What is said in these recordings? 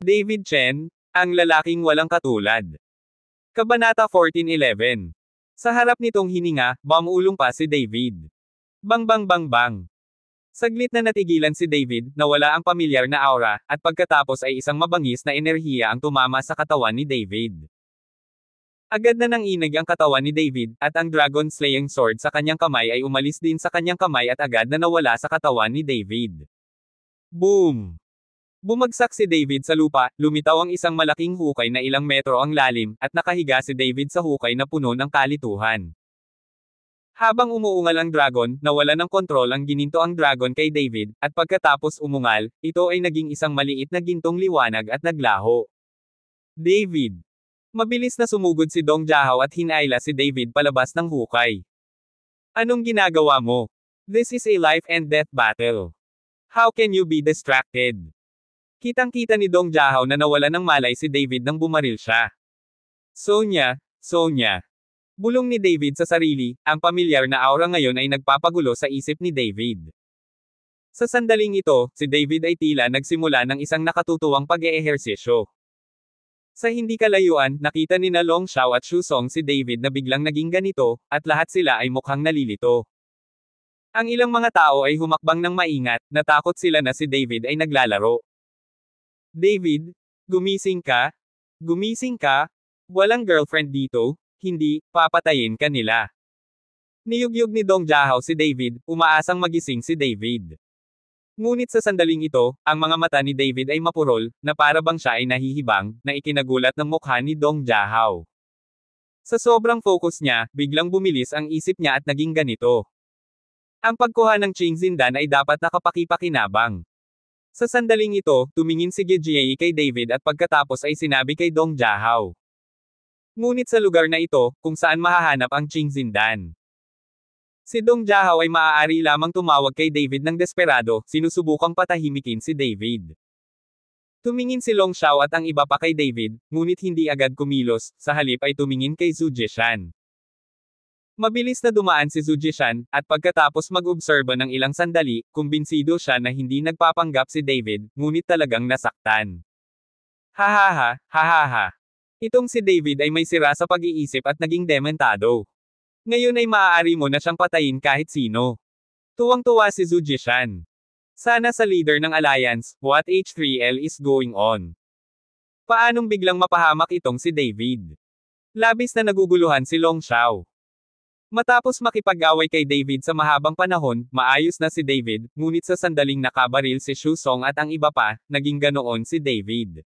David Chen, ang lalaking walang katulad. Kabanata 14:11. Sa harap nitong hininga, bumulong pa si David. Bang bang bang bang. Saglit na natigilan si David, nawala ang pamilyar na aura, at pagkatapos ay isang mabangis na enerhiya ang tumama sa katawan ni David. Agad na nanginig ang katawan ni David, at ang dragon slaying sword sa kanyang kamay ay umalis din sa kanyang kamay at agad na nawala sa katawan ni David. Boom! Bumagsak si David sa lupa, lumitaw ang isang malaking hukay na ilang metro ang lalim, at nakahiga si David sa hukay na puno ng kalituhan. Habang umuungal ang dragon, nawala ng kontrol ang gininto ang dragon kay David, at pagkatapos umungal, ito ay naging isang maliit na gintong liwanag at naglaho. David. Mabilis na sumugod si Dong Jiahao at hinayla si David palabas ng hukay. Anong ginagawa mo? This is a life and death battle. How can you be distracted? Kitang-kita ni Dong Jiahao na nawala ng malay si David nang bumaril siya. Sonya. Bulong ni David sa sarili, ang pamilyar na aura ngayon ay nagpapagulo sa isip ni David. Sa sandaling ito, si David ay tila nagsimula ng isang nakatutuwang pag-eehersisyo. Sa hindi kalayuan, nakita ni na Long Xiao at Xu Song si David na biglang naging ganito, at lahat sila ay mukhang nalilito. Ang ilang mga tao ay humakbang ng maingat, natakot sila na si David ay naglalaro. David, gumising ka? Gumising ka? Walang girlfriend dito, hindi, papatayin ka nila. Niyugyug ni Dong Jiahao si David, umaasang magising si David. Ngunit sa sandaling ito, ang mga mata ni David ay mapurol, na para bang siya ay nahihibang, na ikinagulat ng mukha ni Dong Jiahao. Sa sobrang focus niya, biglang bumilis ang isip niya at naging ganito. Ang pagkuha ng Qingzindan ay dapat nakapakipakinabang. Sa sandaling ito, tumingin si Gejie kay David at pagkatapos ay sinabi kay Dong Jiahao. Ngunit sa lugar na ito, kung saan mahahanap ang Qingzindan? Si Dong Jiahao ay maaari lamang tumawag kay David ng desperado, sinusubukang patahimikin si David. Tumingin si Long Xiao at ang iba pa kay David, ngunit hindi agad kumilos, sa halip ay tumingin kay Zhu Jishan. Mabilis na dumaan si Zhu Jishan, at pagkatapos mag-obserba ng ilang sandali, kumbinsido siya na hindi nagpapanggap si David, ngunit talagang nasaktan. Hahaha. Itong si David ay may sira sa pag-iisip at naging dementado. Ngayon ay maaari mo na siyang patayin kahit sino. Tuwang-tuwa si Zhu Jishan. Sana sa leader ng alliance, what H3L is going on? Paanong biglang mapahamak itong si David? Labis na naguguluhan si Long Xiao. Matapos makipag-away kay David sa mahabang panahon, maayos na si David, ngunit sa sandaling nakabaril si Xu Song at ang iba pa, naging ganoon si David.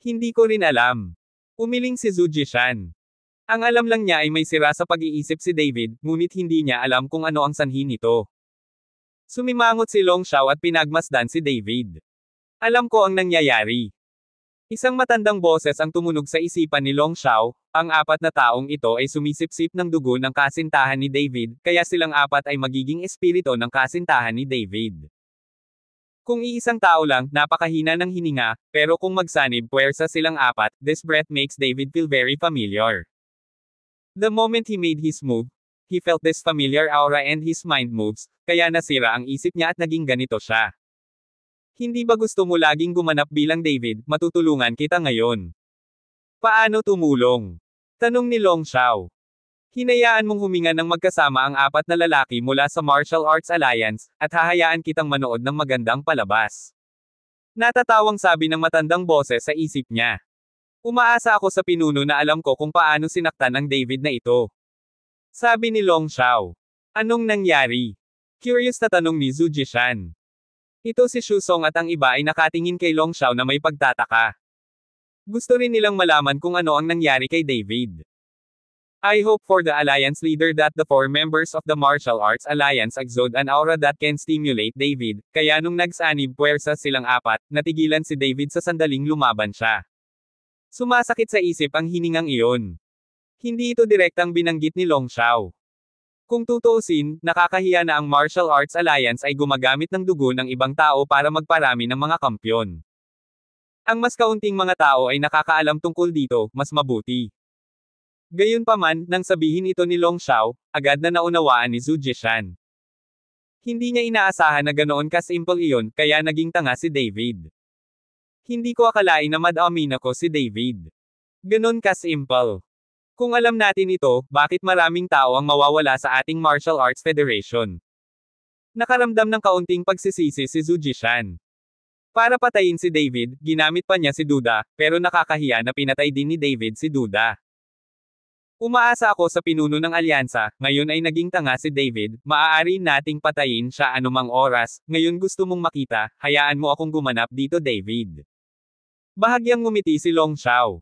Hindi ko rin alam. Umiling si Zhu Jishan. Ang alam lang niya ay may sira sa pag-iisip si David, ngunit hindi niya alam kung ano ang sanhi nito. Sumimangot si Long Xiao at pinagmasdan si David. Alam ko ang nangyayari. Isang matandang boses ang tumunog sa isipan ni Long Xiao, ang apat na taong ito ay sumisipsip ng dugo ng kasintahan ni David, kaya silang apat ay magiging espiritu ng kasintahan ni David. Kung iisang tao lang, napakahina ng hininga, pero kung magsanib puwersa silang apat, this breath makes David feel very familiar. The moment he made his move, he felt this familiar aura and his mind moves, kaya nasira ang isip niya at naging ganito siya. Hindi ba gusto mo laging gumanap bilang David, matutulungan kita ngayon? Paano tumulong? Tanong ni Long Xiao. Hinayaan mong huminga ng magkasama ang apat na lalaki mula sa Martial Arts Alliance, at hahayaan kitang manood ng magandang palabas. Natatawang sabi ng matandang boses sa isip niya. Umaasa ako sa pinuno na alam ko kung paano sinaktan ang David na ito. Sabi ni Long Xiao. Anong nangyari? Curious na tanong ni Zhu Jishan. Ito si Xu Song at ang iba ay nakatingin kay Long Xiao na may pagtataka. Gusto rin nilang malaman kung ano ang nangyari kay David. I hope for the Alliance leader that the 4 members of the Martial Arts Alliance exude an aura that can stimulate David, kaya nung nagsanib puwersa silang apat, natigilan si David sa sandaling lumaban siya. Sumasakit sa isip ang hiningang iyon. Hindi ito direktang binanggit ni Long Xiao. Kung tutuusin, nakakahiya na ang Martial Arts Alliance ay gumagamit ng dugo ng ibang tao para magparami ng mga kampyon. Ang mas kaunting mga tao ay nakakaalam tungkol dito, mas mabuti. Gayunpaman, nang sabihin ito ni Long Xiao, agad na naunawaan ni Zhu Jishan. Hindi niya inaasahan na ganoon ka-simple iyon, kaya naging tanga si David. Hindi ko akalain na madaamin ako si David. Ganon ka-simple. Kung alam natin ito, bakit maraming tao ang mawawala sa ating martial arts federation? Nakaramdam ng kaunting pagsisisi si Zhu Jishan. Para patayin si David, ginamit pa niya si Duda, pero nakakahiya na pinatay din ni David si Duda. Umaasa ako sa pinuno ng alyansa, ngayon ay naging tanga si David, maaari nating patayin siya anumang oras, ngayon gusto mong makita, hayaan mo akong gumanap dito David. Bahagyang ngumiti si Long Xiao.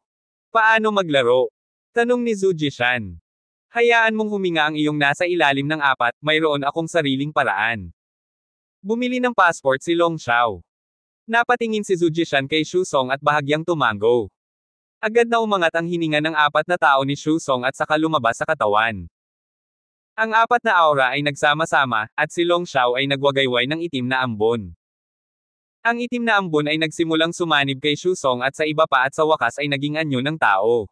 Paano maglaro? Tanong ni Zhu Jishan. Hayaan mong huminga ang iyong nasa ilalim ng apat, mayroon akong sariling paraan. Bumili ng passport si Long Xiao. Napatingin si Zhu Jishan kay Xu Song at bahagyang tumango. Agad na umangat ang hininga ng apat na tao ni Xu Song at saka lumabas sa katawan. Ang apat na aura ay nagsama-sama, at si Long Xiao ay nagwagayway ng itim na ambon. Ang itim na ambon ay nagsimulang sumanib kay Xu Song at sa iba pa at sa wakas ay naging anyo ng tao.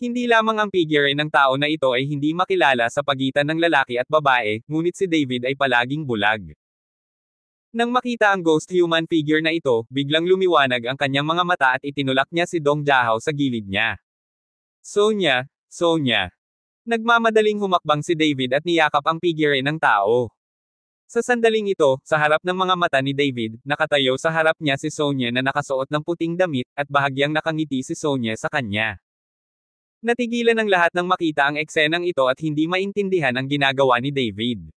Hindi lamang ang figure ng tao na ito ay hindi makilala sa pagitan ng lalaki at babae, ngunit si David ay palaging bulag. Nang makita ang ghost human figure na ito, biglang lumiwanag ang kanyang mga mata at itinulak niya si Dong Jiahao sa gilid niya. Sonya, Sonya. Nagmamadaling humakbang si David at niyakap ang figure ng tao. Sa sandaling ito, sa harap ng mga mata ni David, nakatayo sa harap niya si Sonya na nakasuot ng puting damit, at bahagyang nakangiti si Sonya sa kanya. Natigilan ng lahat nang makita ang eksenang ito at hindi maintindihan ang ginagawa ni David.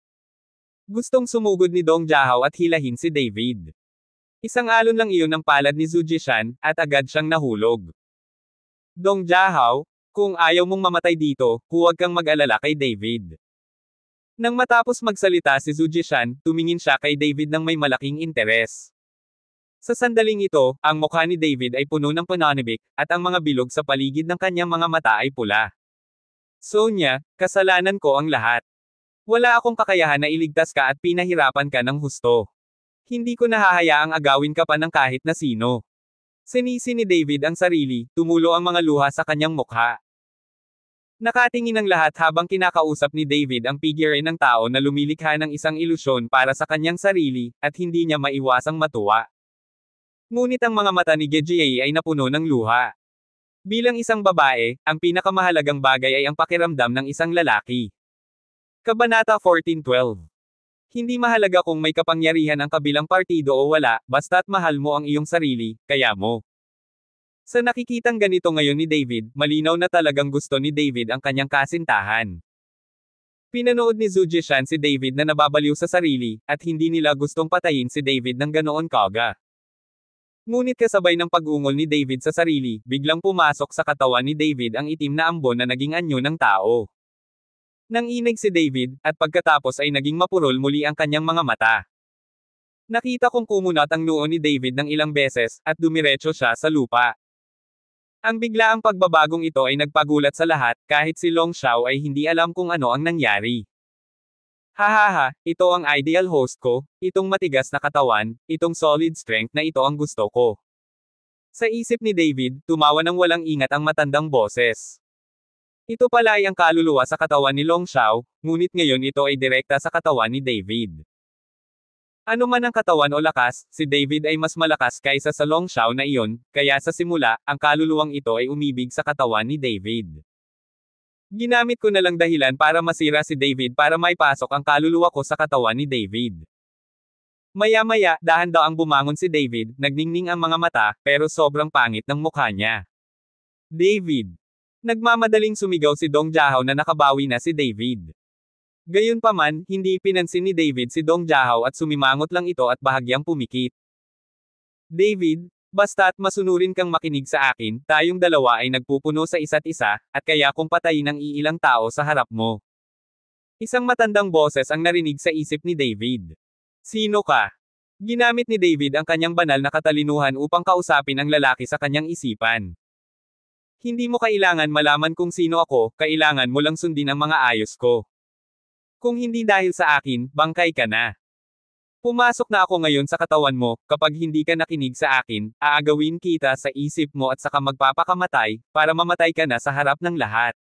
Gustong sumugod ni Dong Jiahao at hilahin si David. Isang alon lang iyon ng palad ni Zhu Jishan, at agad siyang nahulog. Dong Jiahao, kung ayaw mong mamatay dito, huwag kang mag-alala kay David. Nang matapos magsalita si Zhu Jishan, tumingin siya kay David ng may malaking interes. Sa sandaling ito, ang mukha ni David ay puno ng pananibik, at ang mga bilog sa paligid ng kanyang mga mata ay pula. Sonya, kasalanan ko ang lahat. Wala akong kakayahan na iligtas ka at pinahirapan ka ng husto. Hindi ko nahahayaang agawin ka pa ng kahit na sino. Sinisi ni David ang sarili, tumulo ang mga luha sa kanyang mukha. Nakatingin ang lahat habang kinakausap ni David ang figure ng tao na lumilikha ng isang ilusyon para sa kanyang sarili, at hindi niya maiwasang matuwa. Ngunit ang mga mata ni Gejie ay napuno ng luha. Bilang isang babae, ang pinakamahalagang bagay ay ang pakiramdam ng isang lalaki. Kabanata 14:12. Hindi mahalaga kung may kapangyarihan ang kabilang partido o wala, basta't mahal mo ang iyong sarili, kaya mo. Sa nakikitang ganito ngayon ni David, malinaw na talagang gusto ni David ang kanyang kasintahan. Pinanood ni Zhu Jishan si David na nababaliw sa sarili, at hindi nila gustong patayin si David ng ganoon kaga. Ngunit kasabay ng pag-ungol ni David sa sarili, biglang pumasok sa katawan ni David ang itim na ambon na naging anyo ng tao. Nanginig si David, at pagkatapos ay naging mapurol muli ang kanyang mga mata. Nakita kong kumunat ang noo ni David ng ilang beses, at dumiretso siya sa lupa. Ang biglaang pagbabagong ito ay nagpagulat sa lahat, kahit si Long Xiao ay hindi alam kung ano ang nangyari. Hahaha, ito ang ideal host ko, itong matigas na katawan, itong solid strength na ito ang gusto ko. Sa isip ni David, tumawa ng walang ingat ang matandang boses. Ito pala ay ang kaluluwa sa katawan ni Long Xiao, ngunit ngayon ito ay direkta sa katawan ni David. Ano man ang katawan o lakas, si David ay mas malakas kaysa sa Long Xiao na iyon, kaya sa simula, ang kaluluwang ito ay umibig sa katawan ni David. Ginamit ko na lang dahilan para masira si David para maipasok ang kaluluwa ko sa katawan ni David. Maya-maya, dahan-daang bumangon si David, nagningning ang mga mata, pero sobrang pangit ng mukha niya. David. Nagmamadaling sumigaw si Dong Jiahao na nakabawi na si David. Gayunpaman, hindi pinansin ni David si Dong Jiahao at sumimangot lang ito at bahagyang pumikit. David, basta't masunurin kang makinig sa akin, tayong dalawa ay nagpupuno sa isa't isa, at kaya kong patayin ang iilang tao sa harap mo. Isang matandang boses ang narinig sa isip ni David. Sino ka? Ginamit ni David ang kanyang banal na katalinuhan upang kausapin ang lalaki sa kanyang isipan. Hindi mo kailangan malaman kung sino ako, kailangan mo lang sundin ang mga ayos ko. Kung hindi dahil sa akin, bangkay ka na. Pumasok na ako ngayon sa katawan mo, kapag hindi ka nakinig sa akin, aagawin kita sa isip mo at saka magpapakamatay, para mamatay ka na sa harap ng lahat.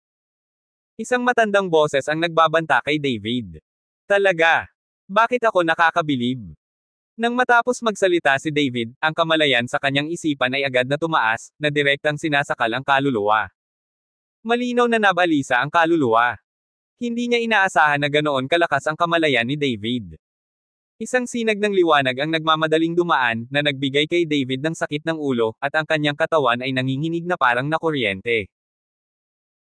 Isang matandang boses ang nagbabanta kay David. Talaga? Bakit ako nakakabilib? Nang matapos magsalita si David, ang kamalayan sa kanyang isipan ay agad na tumaas, na direktang sinasakal ang kaluluwa. Malinaw na nabalisa ang kaluluwa. Hindi niya inaasahan na ganoon kalakas ang kamalayan ni David. Isang sinag ng liwanag ang nagmamadaling dumaan, na nagbigay kay David ng sakit ng ulo, at ang kanyang katawan ay nanginginig na parang nakuryente.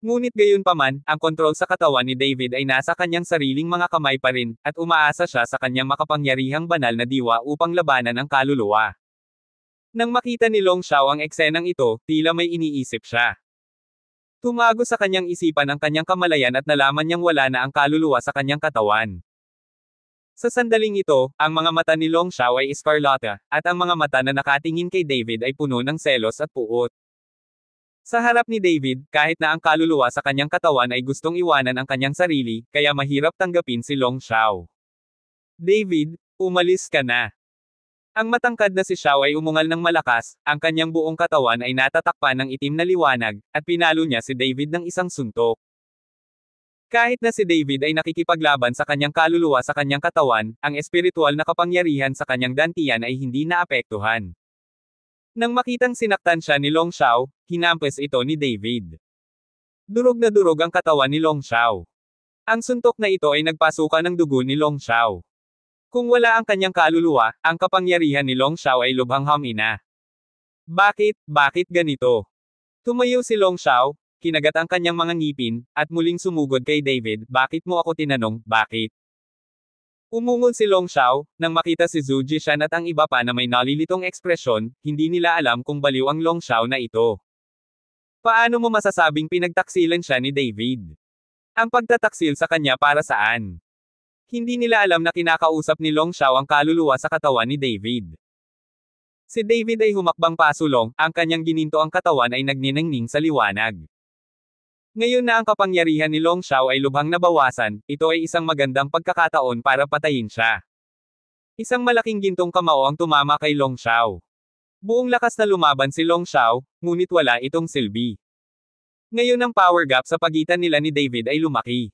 Ngunit gayunpaman, ang kontrol sa katawan ni David ay nasa kanyang sariling mga kamay pa rin, at umaasa siya sa kanyang makapangyarihang banal na diwa upang labanan ang kaluluwa. Nang makita ni Long Xiao ang eksenang ito, tila may iniisip siya. Tumago sa kanyang isipan ang kanyang kamalayan at nalaman niyang wala na ang kaluluwa sa kanyang katawan. Sa sandaling ito, ang mga mata ni Long Xiao ay eskarlata, at ang mga mata na nakatingin kay David ay puno ng selos at puot. Sa harap ni David, kahit na ang kaluluwa sa kanyang katawan ay gustong iwanan ang kanyang sarili, kaya mahirap tanggapin si Long Xiao. David, umalis ka na. Ang matangkad na si Xiao ay umungal ng malakas, ang kanyang buong katawan ay natatakpan ng itim na liwanag, at pinalo niya si David ng isang suntok. Kahit na si David ay nakikipaglaban sa kanyang kaluluwa sa kanyang katawan, ang espiritual na kapangyarihan sa kanyang dantian ay hindi naapektuhan. Nang makitang sinaktan siya ni Long Xiao, hinampas ito ni David. Durog na durog ang katawan ni Long Xiao. Ang suntok na ito ay nagpasuka ng dugo ni Long Xiao. Kung wala ang kanyang kaluluwa, ang kapangyarihan ni Long Xiao ay lubhang hamina. Bakit ganito? Tumayo si Long Xiao, kinagat ang kanyang mga ngipin, at muling sumugod kay David, bakit mo ako tinanong, bakit? Umungol si Long Xiao, nang makita si Zhu Jishan at ang iba pa na may nalilitong ekspresyon, hindi nila alam kung baliw ang Long Xiao na ito. Paano mo masasabing pinagtaksilan siya ni David? Ang pagtataksil sa kanya para saan? Hindi nila alam na kinakausap ni Long Xiao ang kaluluwa sa katawan ni David. Si David ay humakbang pasulong, ang kanyang gininto ang katawan ay nagniningning sa liwanag. Ngayon na ang kapangyarihan ni Long Xiao ay lubhang nabawasan, ito ay isang magandang pagkakataon para patayin siya. Isang malaking gintong kamao ang tumama kay Long Xiao. Buong lakas na lumaban si Long Xiao, ngunit wala itong silbi. Ngayon ang power gap sa pagitan nila ni David ay lumaki.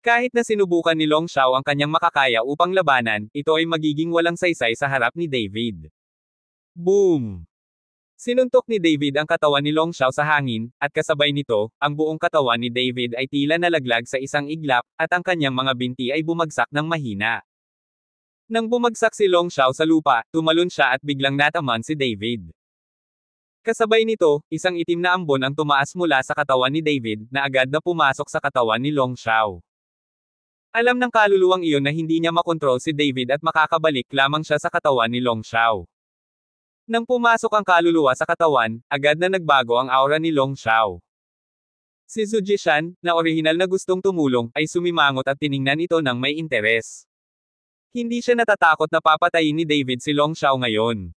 Kahit na sinubukan ni Long Xiao ang kanyang makakaya upang labanan, ito ay magiging walang saysay sa harap ni David. Boom! Sinuntok ni David ang katawan ni Long Xiao sa hangin, at kasabay nito, ang buong katawan ni David ay tila nalaglag sa isang iglap, at ang kanyang mga binti ay bumagsak ng mahina. Nang bumagsak si Long Xiao sa lupa, tumalon siya at biglang nataman si David. Kasabay nito, isang itim na ambon ang tumaas mula sa katawan ni David, na agad na pumasok sa katawan ni Long Xiao. Alam ng kaluluwang iyon na hindi niya makontrol si David at makakabalik lamang siya sa katawan ni Long Xiao. Nang pumasok ang kaluluwa sa katawan, agad na nagbago ang aura ni Long Xiao. Si Zhu Jishan, na orihinal na gustong tumulong, ay sumimangot at tiningnan ito ng may interes. Hindi siya natatakot na papatayin ni David si Long Xiao ngayon.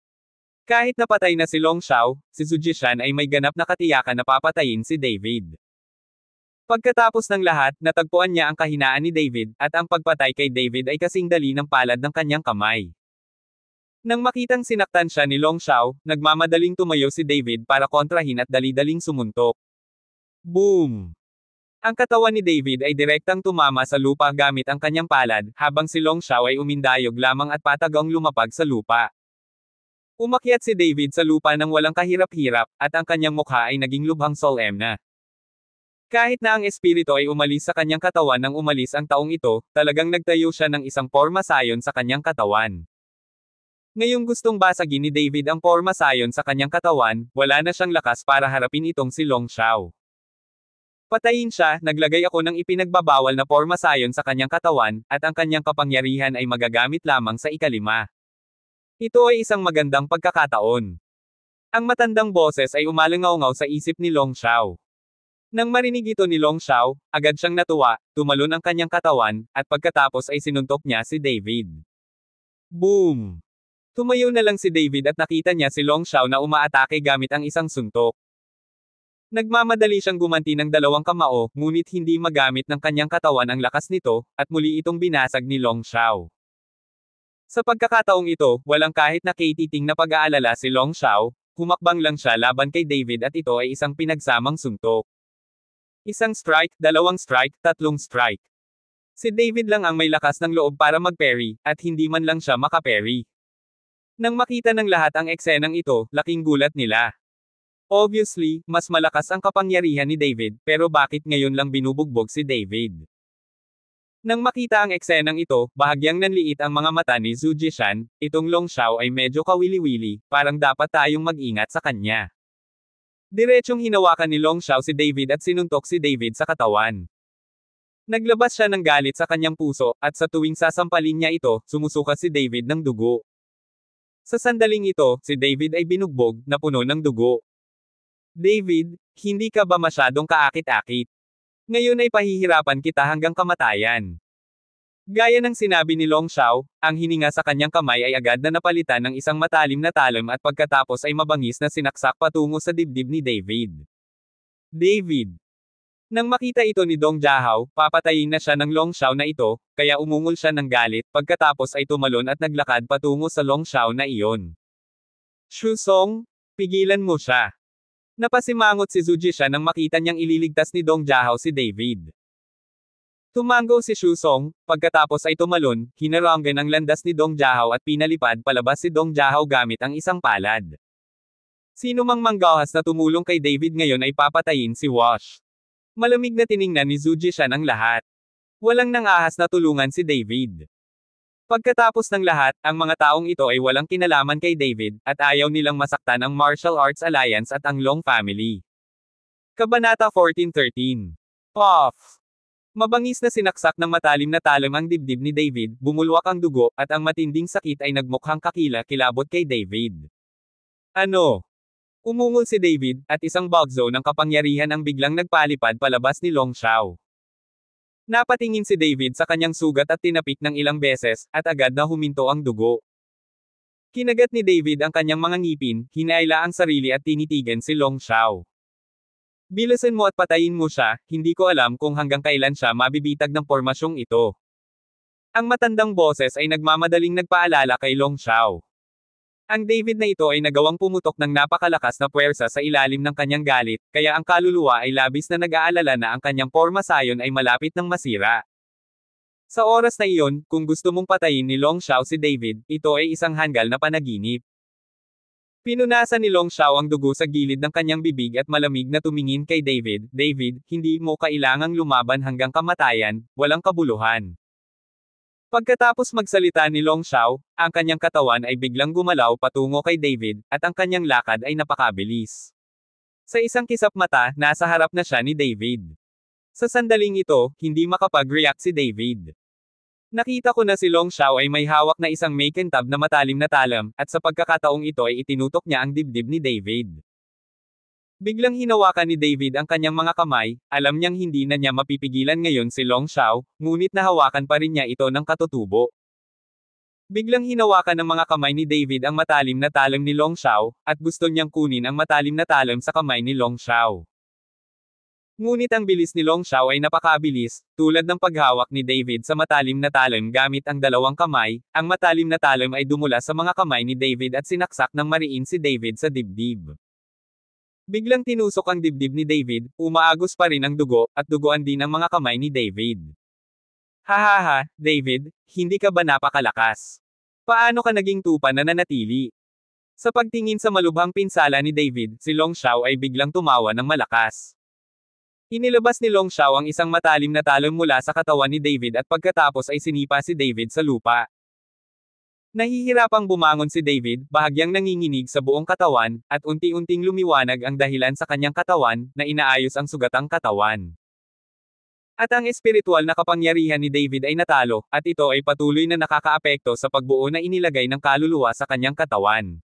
Kahit napatay na si Long Xiao, si Zhu Jishan ay may ganap na katiyakan na papatayin si David. Pagkatapos ng lahat, natagpuan niya ang kahinaan ni David, at ang pagpatay kay David ay kasing dali ng palad ng kanyang kamay. Nang makitang sinaktan siya ni Long Xiao, nagmamadaling tumayo si David para kontrahin at dali-daling sumuntok. Boom! Ang katawan ni David ay direktang tumama sa lupa gamit ang kanyang palad, habang si Long Xiao ay umindayog lamang at patagang lumapag sa lupa. Umakyat si David sa lupa nang walang kahirap-hirap, at ang kanyang mukha ay naging lubhang solemn. Kahit na ang espiritu ay umalis sa kanyang katawan nang umalis ang taong ito, talagang nagtayo siya ng isang porma sayon sa kanyang katawan. Ngayong gustong basagin ni David ang porma sayon sa kanyang katawan, wala na siyang lakas para harapin itong si Long Xiao. Patayin siya, naglagay ako ng ipinagbabawal na porma sayon sa kanyang katawan, at ang kanyang kapangyarihan ay magagamit lamang sa ikalima. Ito ay isang magandang pagkakataon. Ang matandang boses ay umalangaw-ngaw sa isip ni Long Xiao. Nang marinig ito ni Long Xiao, agad siyang natuwa, tumalon ang kanyang katawan, at pagkatapos ay sinuntok niya si David. Boom! Tumayo na lang si David at nakita niya si Long Xiao na umaatake gamit ang isang suntok. Nagmamadali siyang gumanti ng dalawang kamao, ngunit hindi magamit ng kanyang katawan ang lakas nito, at muli itong binasag ni Long Xiao. Sa pagkakataong ito, walang kahit na katiting na pag-aalala si Long Xiao, humakbang lang siya laban kay David at ito ay isang pinagsamang suntok. Isang strike, dalawang strike, tatlong strike. Si David lang ang may lakas ng loob para mag-parry, at hindi man lang siya maka-parry. Nang makita ng lahat ang eksenang ito, laking gulat nila. Obviously, mas malakas ang kapangyarihan ni David, pero bakit ngayon lang binubugbog si David? Nang makita ang eksenang ito, bahagyang nanliit ang mga mata ni Zhu Jishan, itong Long Xiao ay medyo kawili-wili, parang dapat tayong mag-ingat sa kanya. Diretsyong hinawakan ni Long Xiao si David at sinuntok si David sa katawan. Naglabas siya ng galit sa kanyang puso, at sa tuwing sasampalin niya ito, sumusuka si David ng dugo. Sa sandaling ito, si David ay binugbog, na puno ng dugo. David, hindi ka ba masyadong kaakit-akit? Ngayon ay pahihirapan kita hanggang kamatayan. Gaya ng sinabi ni Long Xiao, ang hininga sa kanyang kamay ay agad na napalitan ng isang matalim na talim at pagkatapos ay mabangis na sinaksak patungo sa dibdib ni David. David. Nang makita ito ni Dong Jiahao, papatayin na siya ng Long Xiao na ito, kaya umungol siya ng galit, pagkatapos ay tumalon at naglakad patungo sa Long Xiao na iyon. Xu Song, pigilan mo siya. Napasimangot si Zhu Jishan nang makita niyang ililigtas ni Dong Jiahao si David. Tumango si Xu Song, pagkatapos ay tumalon, hinaranggan ang landas ni Dong Jiahao at pinalipad palabas si Dong Jiahao gamit ang isang palad. Sino mang manggahas na tumulong kay David ngayon ay papatayin si Wash. Malamig na tiningnan ni Zhu Jishan ang lahat. Walang nangahas na tulungan si David. Pagkatapos ng lahat, ang mga taong ito ay walang kinalaman kay David, at ayaw nilang masaktan ang Martial Arts Alliance at ang Long family. Kabanata 14:13. Off! Mabangis na sinaksak ng matalim na talim ang dibdib ni David, bumulwak ang dugo, at ang matinding sakit ay nagmukhang kakila-kilabot kay David. Ano? Umungol si David, at isang bugzo ng kapangyarihan ang biglang nagpalipad palabas ni Long Xiao. Napatingin si David sa kanyang sugat at tinapik ng ilang beses, at agad na huminto ang dugo. Kinagat ni David ang kanyang mga ngipin, hinaila ang sarili at tinitigan si Long Xiao. Bilasan mo at patayin mo siya, hindi ko alam kung hanggang kailan siya mabibitag ng pormasyong ito. Ang matandang boses ay nagmamadaling nagpaalala kay Long Xiao. Ang David na ito ay nagawang pumutok ng napakalakas na puwersa sa ilalim ng kanyang galit, kaya ang kaluluwa ay labis na nag-aalala na ang kanyang porma sayon ay malapit ng masira. Sa oras na iyon, kung gusto mong patayin ni Long Xiao si David, ito ay isang hanggal na panaginip. Pinunasan ni Long Xiao ang dugo sa gilid ng kanyang bibig at malamig na tumingin kay David, David, hindi mo kailangang lumaban hanggang kamatayan, walang kabuluhan. Pagkatapos magsalita ni Long Xiao, ang kanyang katawan ay biglang gumalaw patungo kay David, at ang kanyang lakad ay napakabilis. Sa isang kisap mata, nasa harap na siya ni David. Sa sandaling ito, hindi makapag-react si David. Nakita ko na si Long Xiao ay may hawak na isang makintab na matalim na talam, at sa pagkakataong ito ay itinutok niya ang dibdib ni David. Biglang hinawakan ni David ang kanyang mga kamay, alam niyang hindi na niya mapipigilan ngayon si Long Xiao, ngunit nahawakan pa rin niya ito ng katutubo. Biglang hinawakan ng mga kamay ni David ang matalim na talim ni Long Xiao, at gusto niyang kunin ang matalim na talim sa kamay ni Long Xiao. Ngunit ang bilis ni Long Xiao ay napakabilis, tulad ng paghawak ni David sa matalim na talim gamit ang dalawang kamay, ang matalim na talim ay dumula sa mga kamay ni David at sinaksak ng mariin si David sa dibdib. Biglang tinusok ang dibdib ni David, umaagos pa rin ang dugo, at duguan din ang mga kamay ni David. Hahaha, David, hindi ka ba napakalakas? Paano ka naging tupa na nanatili? Sa pagtingin sa malubhang pinsala ni David, si Long Xiao ay biglang tumawa ng malakas. Inilabas ni Long Xiao ang isang matalim na talon mula sa katawan ni David at pagkatapos ay sinipa si David sa lupa. Nahihirapang bumangon si David, bahagyang nanginginig sa buong katawan, at unti-unting lumiwanag ang dahilan sa kanyang katawan, na inaayos ang sugatang katawan. At ang espiritual na kapangyarihan ni David ay natalo, at ito ay patuloy na nakakaapekto sa pagbuo na inilagay ng kaluluwa sa kanyang katawan.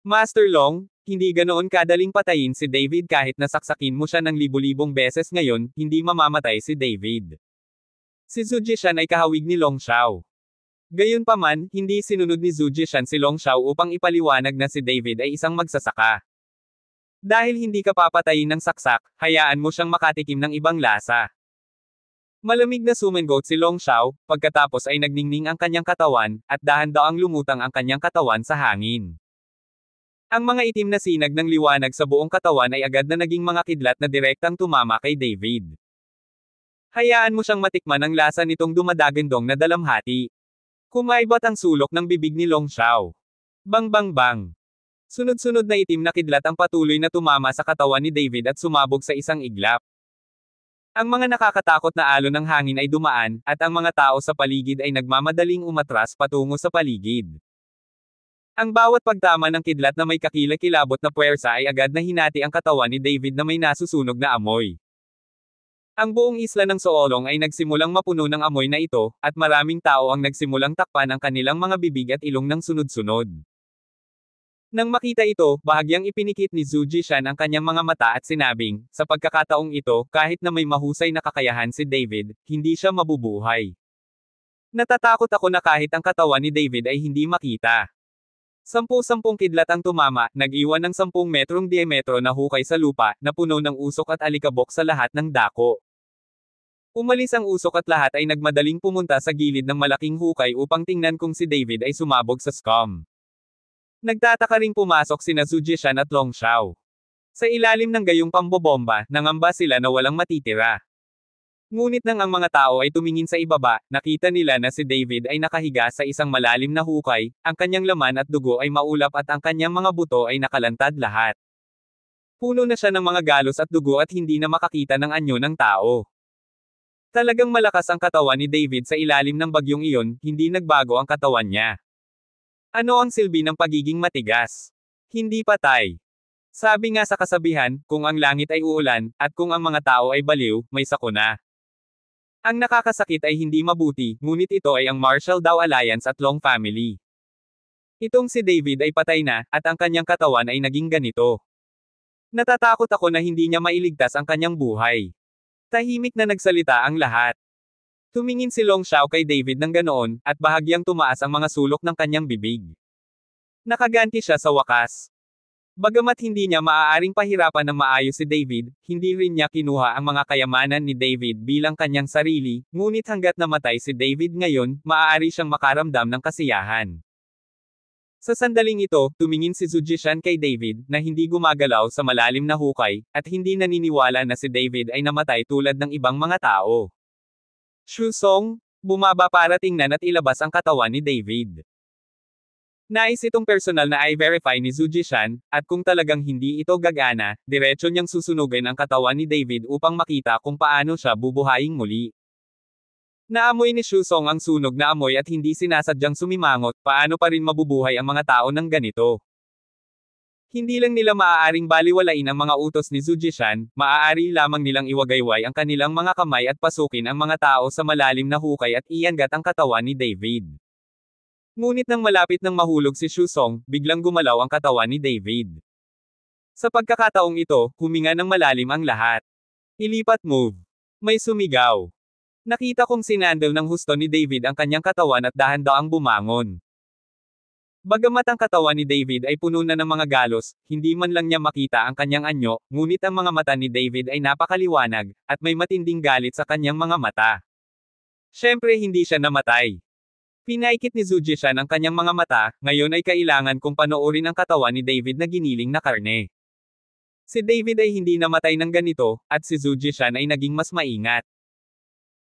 Master Long, hindi ganoon kadaling patayin si David kahit nasaksakin mo siya ng libu-libong beses ngayon, hindi mamamatay si David. Si Zhu Jishan ay kahawig ni Long Xiao. Gayunpaman, hindi sinunod ni Zhu Jishan si Long Xiao upang ipaliwanag na si David ay isang magsasaka. Dahil hindi ka papatayin ng saksak, hayaan mo siyang makatikim ng ibang lasa. Malamig na sumengot si Long Xiao, pagkatapos ay nagningning ang kanyang katawan, at dahan-daang lumutang ang kanyang katawan sa hangin. Ang mga itim na sinag ng liwanag sa buong katawan ay agad na naging mga kidlat na direktang tumama kay David. Hayaan mo siyang matikman ang lasa nitong dumadagandong na dalamhati. Kumaibat ang sulok ng bibig ni Long Xiao. Bang bang bang. Sunod-sunod na itim na kidlat ang patuloy na tumama sa katawan ni David at sumabog sa isang iglap. Ang mga nakakatakot na alon ng hangin ay dumaan, at ang mga tao sa paligid ay nagmamadaling umatras patungo sa paligid. Ang bawat pagtama ng kidlat na may kakilakilabot na puwersa ay agad na hinati ang katawan ni David na may nasusunog na amoy. Ang buong isla ng Soolong ay nagsimulang mapuno ng amoy na ito, at maraming tao ang nagsimulang takpan ang kanilang mga bibig at ilong ng sunod-sunod. Nang makita ito, bahagyang ipinikit ni Zhu Jishan ang kanyang mga mata at sinabing, sa pagkakataong ito, kahit na may mahusay na kakayahan si David, hindi siya mabubuhay. Natatakot ako na kahit ang katawan ni David ay hindi makita. 10-10 kidlat ang tumama, nag-iwan ng 10 metrong diametro na hukay sa lupa, na puno ng usok at alikabok sa lahat ng dako. Umalis ang usok at lahat ay nagmadaling pumunta sa gilid ng malaking hukay upang tingnan kung si David ay sumabog sa scum. Nagtataka ring pumasok sina Zhu Jishan at Long Xiao. Sa ilalim ng gayong pambobomba, nangamba sila na walang matitira. Ngunit nang ang mga tao ay tumingin sa ibaba, nakita nila na si David ay nakahiga sa isang malalim na hukay, ang kanyang laman at dugo ay maulap at ang kanyang mga buto ay nakalantad lahat. Puno na siya ng mga galos at dugo at hindi na makakita ng anyo ng tao. Talagang malakas ang katawan ni David sa ilalim ng bagyong iyon, hindi nagbago ang katawan niya. Ano ang silbi ng pagiging matigas? Hindi patay. Sabi nga sa kasabihan, kung ang langit ay uulan, at kung ang mga tao ay baliw, may sakuna. Ang nakakasakit ay hindi mabuti, ngunit ito ay ang Marshall Daw Alliance at Long Family. Itong si David ay patay na, at ang kanyang katawan ay naging ganito. Natatakot ako na hindi niya mailigtas ang kanyang buhay. Tahimik na nagsalita ang lahat. Tumingin si Long Xiao kay David ng ganoon, at bahagyang tumaas ang mga sulok ng kanyang bibig. Nakaganti siya sa wakas. Bagamat hindi niya maaaring pahirapan ng maayos si David, hindi rin niya kinuha ang mga kayamanan ni David bilang kanyang sarili, ngunit hanggat namatay si David ngayon, maaari siyang makaramdam ng kasiyahan. Sa sandaling ito, tumingin si Zhu Jishan kay David, na hindi gumagalaw sa malalim na hukay, at hindi naniniwala na si David ay namatay tulad ng ibang mga tao. Shu Song, bumaba para tingnan at ilabas ang katawan ni David. Nais itong personal na i-verify ni Zhu Jishan, at kung talagang hindi ito gagana, diretso niyang susunugin ang katawan ni David upang makita kung paano siya bubuhayin muli. Naamoy ni Shu Song ang sunog na amoy at hindi sinasadyang sumimangot, paano pa rin mabubuhay ang mga tao ng ganito. Hindi lang nila maaaring baliwalain ang mga utos ni Zhu Jishan, maaari lamang nilang iwagayway ang kanilang mga kamay at pasukin ang mga tao sa malalim na hukay at iangat ang katawan ni David. Ngunit nang malapit nang mahulog si Shu Song, biglang gumalaw ang katawan ni David. Sa pagkakataong ito, huminga ng malalim ang lahat. Ilipat move. May sumigaw. Nakita kong sinandal ng husto ni David ang kanyang katawan at dahan-daang bumangon. Bagamat ang katawan ni David ay puno na ng mga galos, hindi man lang niya makita ang kanyang anyo, ngunit ang mga mata ni David ay napakaliwanag, at may matinding galit sa kanyang mga mata. Siyempre hindi siya namatay. Pinaikit ni Zhu Jishan ang kanyang mga mata, ngayon ay kailangan kong panoorin ang katawan ni David na giniling na karne. Si David ay hindi namatay ng ganito, at si Zhu Jishan ay naging mas maingat.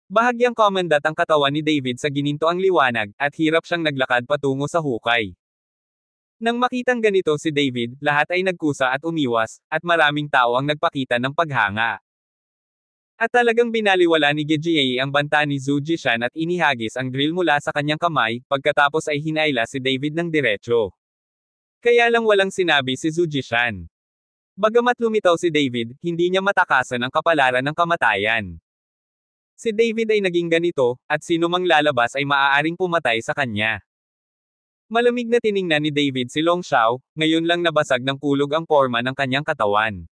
Bahagyang komandat ang katawan ni David sa gininto ang liwanag, at hirap siyang naglakad patungo sa hukay. Nang makitang ganito si David, lahat ay nagkusa at umiwas, at maraming tao ang nagpakita ng paghanga. At talagang binaliwala ni Gejie ang banta ni Zhu Jishan at inihagis ang drill mula sa kanyang kamay, pagkatapos ay hinayla si David ng diretso. Kaya lang walang sinabi si Zhu Jishan. Bagamat lumitaw si David, hindi niya matakasan ang kapalaran ng kamatayan. Si David ay naging ganito, at sino mang lalabas ay maaaring pumatay sa kanya. Malamig na tiningnan ni David si Long Xiao, ngayon lang nabasag ng kulog ang porma ng kanyang katawan.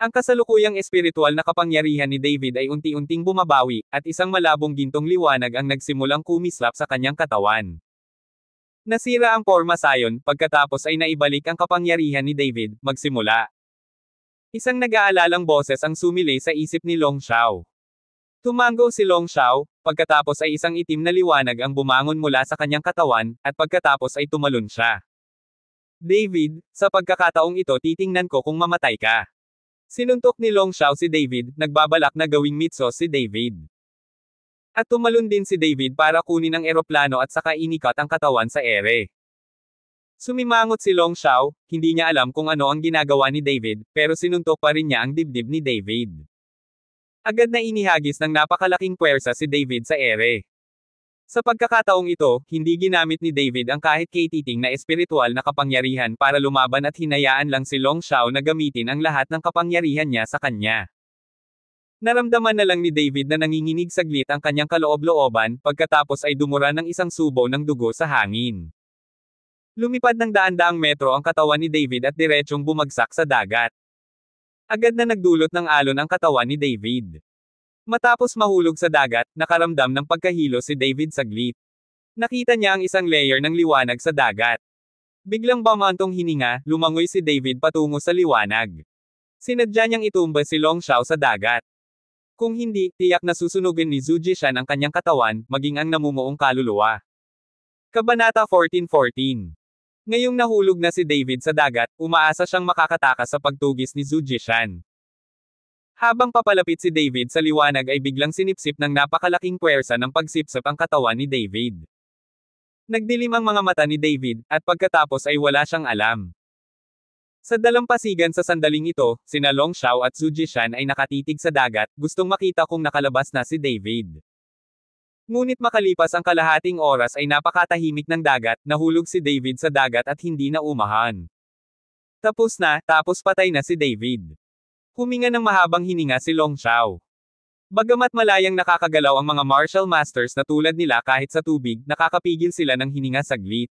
Ang kasalukuyang espiritual na kapangyarihan ni David ay unti-unting bumabawi, at isang malabong gintong liwanag ang nagsimulang kumislap sa kanyang katawan. Nasira ang porma sayon, pagkatapos ay naibalik ang kapangyarihan ni David, magsimula. Isang nag-aalalang boses ang sumilay sa isip ni Long Xiao. Tumango si Long Xiao, pagkatapos ay isang itim na liwanag ang bumangon mula sa kanyang katawan, at pagkatapos ay tumalon siya. David, sa pagkakataong ito titingnan ko kung mamatay ka. Sinuntok ni Long Xiao si David, nagbabalak na gawing mitso si David. At tumalon din si David para kunin ang eroplano at saka inikat ang katawan sa ere. Sumimangot si Long Xiao, hindi niya alam kung ano ang ginagawa ni David, pero sinuntok pa rin niya ang dibdib ni David. Agad na inihagis ng napakalaking puwersa si David sa ere. Sa pagkakataong ito, hindi ginamit ni David ang kahit katiting na espiritual na kapangyarihan para lumaban at hinayaan lang si Long Xiao na gamitin ang lahat ng kapangyarihan niya sa kanya. Naramdaman na lang ni David na nanginginig saglit ang kanyang kaloob-looban, pagkatapos ay dumura ng isang subo ng dugo sa hangin. Lumipad ng daan-daang metro ang katawan ni David at diretsyong bumagsak sa dagat. Agad na nagdulot ng alon ang katawan ni David. Matapos mahulog sa dagat, nakaramdam ng pagkahilo si David saglit. Nakita niya ang isang layer ng liwanag sa dagat. Biglang bumantong hininga, lumangoy si David patungo sa liwanag. Sinadya niyang itumba si Long Xiao sa dagat. Kung hindi, tiyak na susunugin ni Zhu Jishan ang kanyang katawan, maging ang namumuong kaluluwa. Kabanata 14:14. Ngayong nahulog na si David sa dagat, umaasa siyang makakatakas sa pagtugis ni Zhu Jishan. Habang papalapit si David sa liwanag ay biglang sinipsip ng napakalaking puwersa ng pagsipsip ang katawan ni David. Nagdilim ang mga mata ni David, at pagkatapos ay wala siyang alam. Sa dalampasigan sa sandaling ito, sina Long Xiao at Zhu Jishan ay nakatitig sa dagat, gustong makita kung nakalabas na si David. Ngunit makalipas ang kalahating oras ay napakatahimik ng dagat, nahulog si David sa dagat at hindi na umahan. Tapos patay na si David. Huminga ng mahabang hininga si Long Xiao. Bagamat malayang nakakagalaw ang mga martial masters na tulad nila kahit sa tubig, nakakapigil sila ng hininga saglit.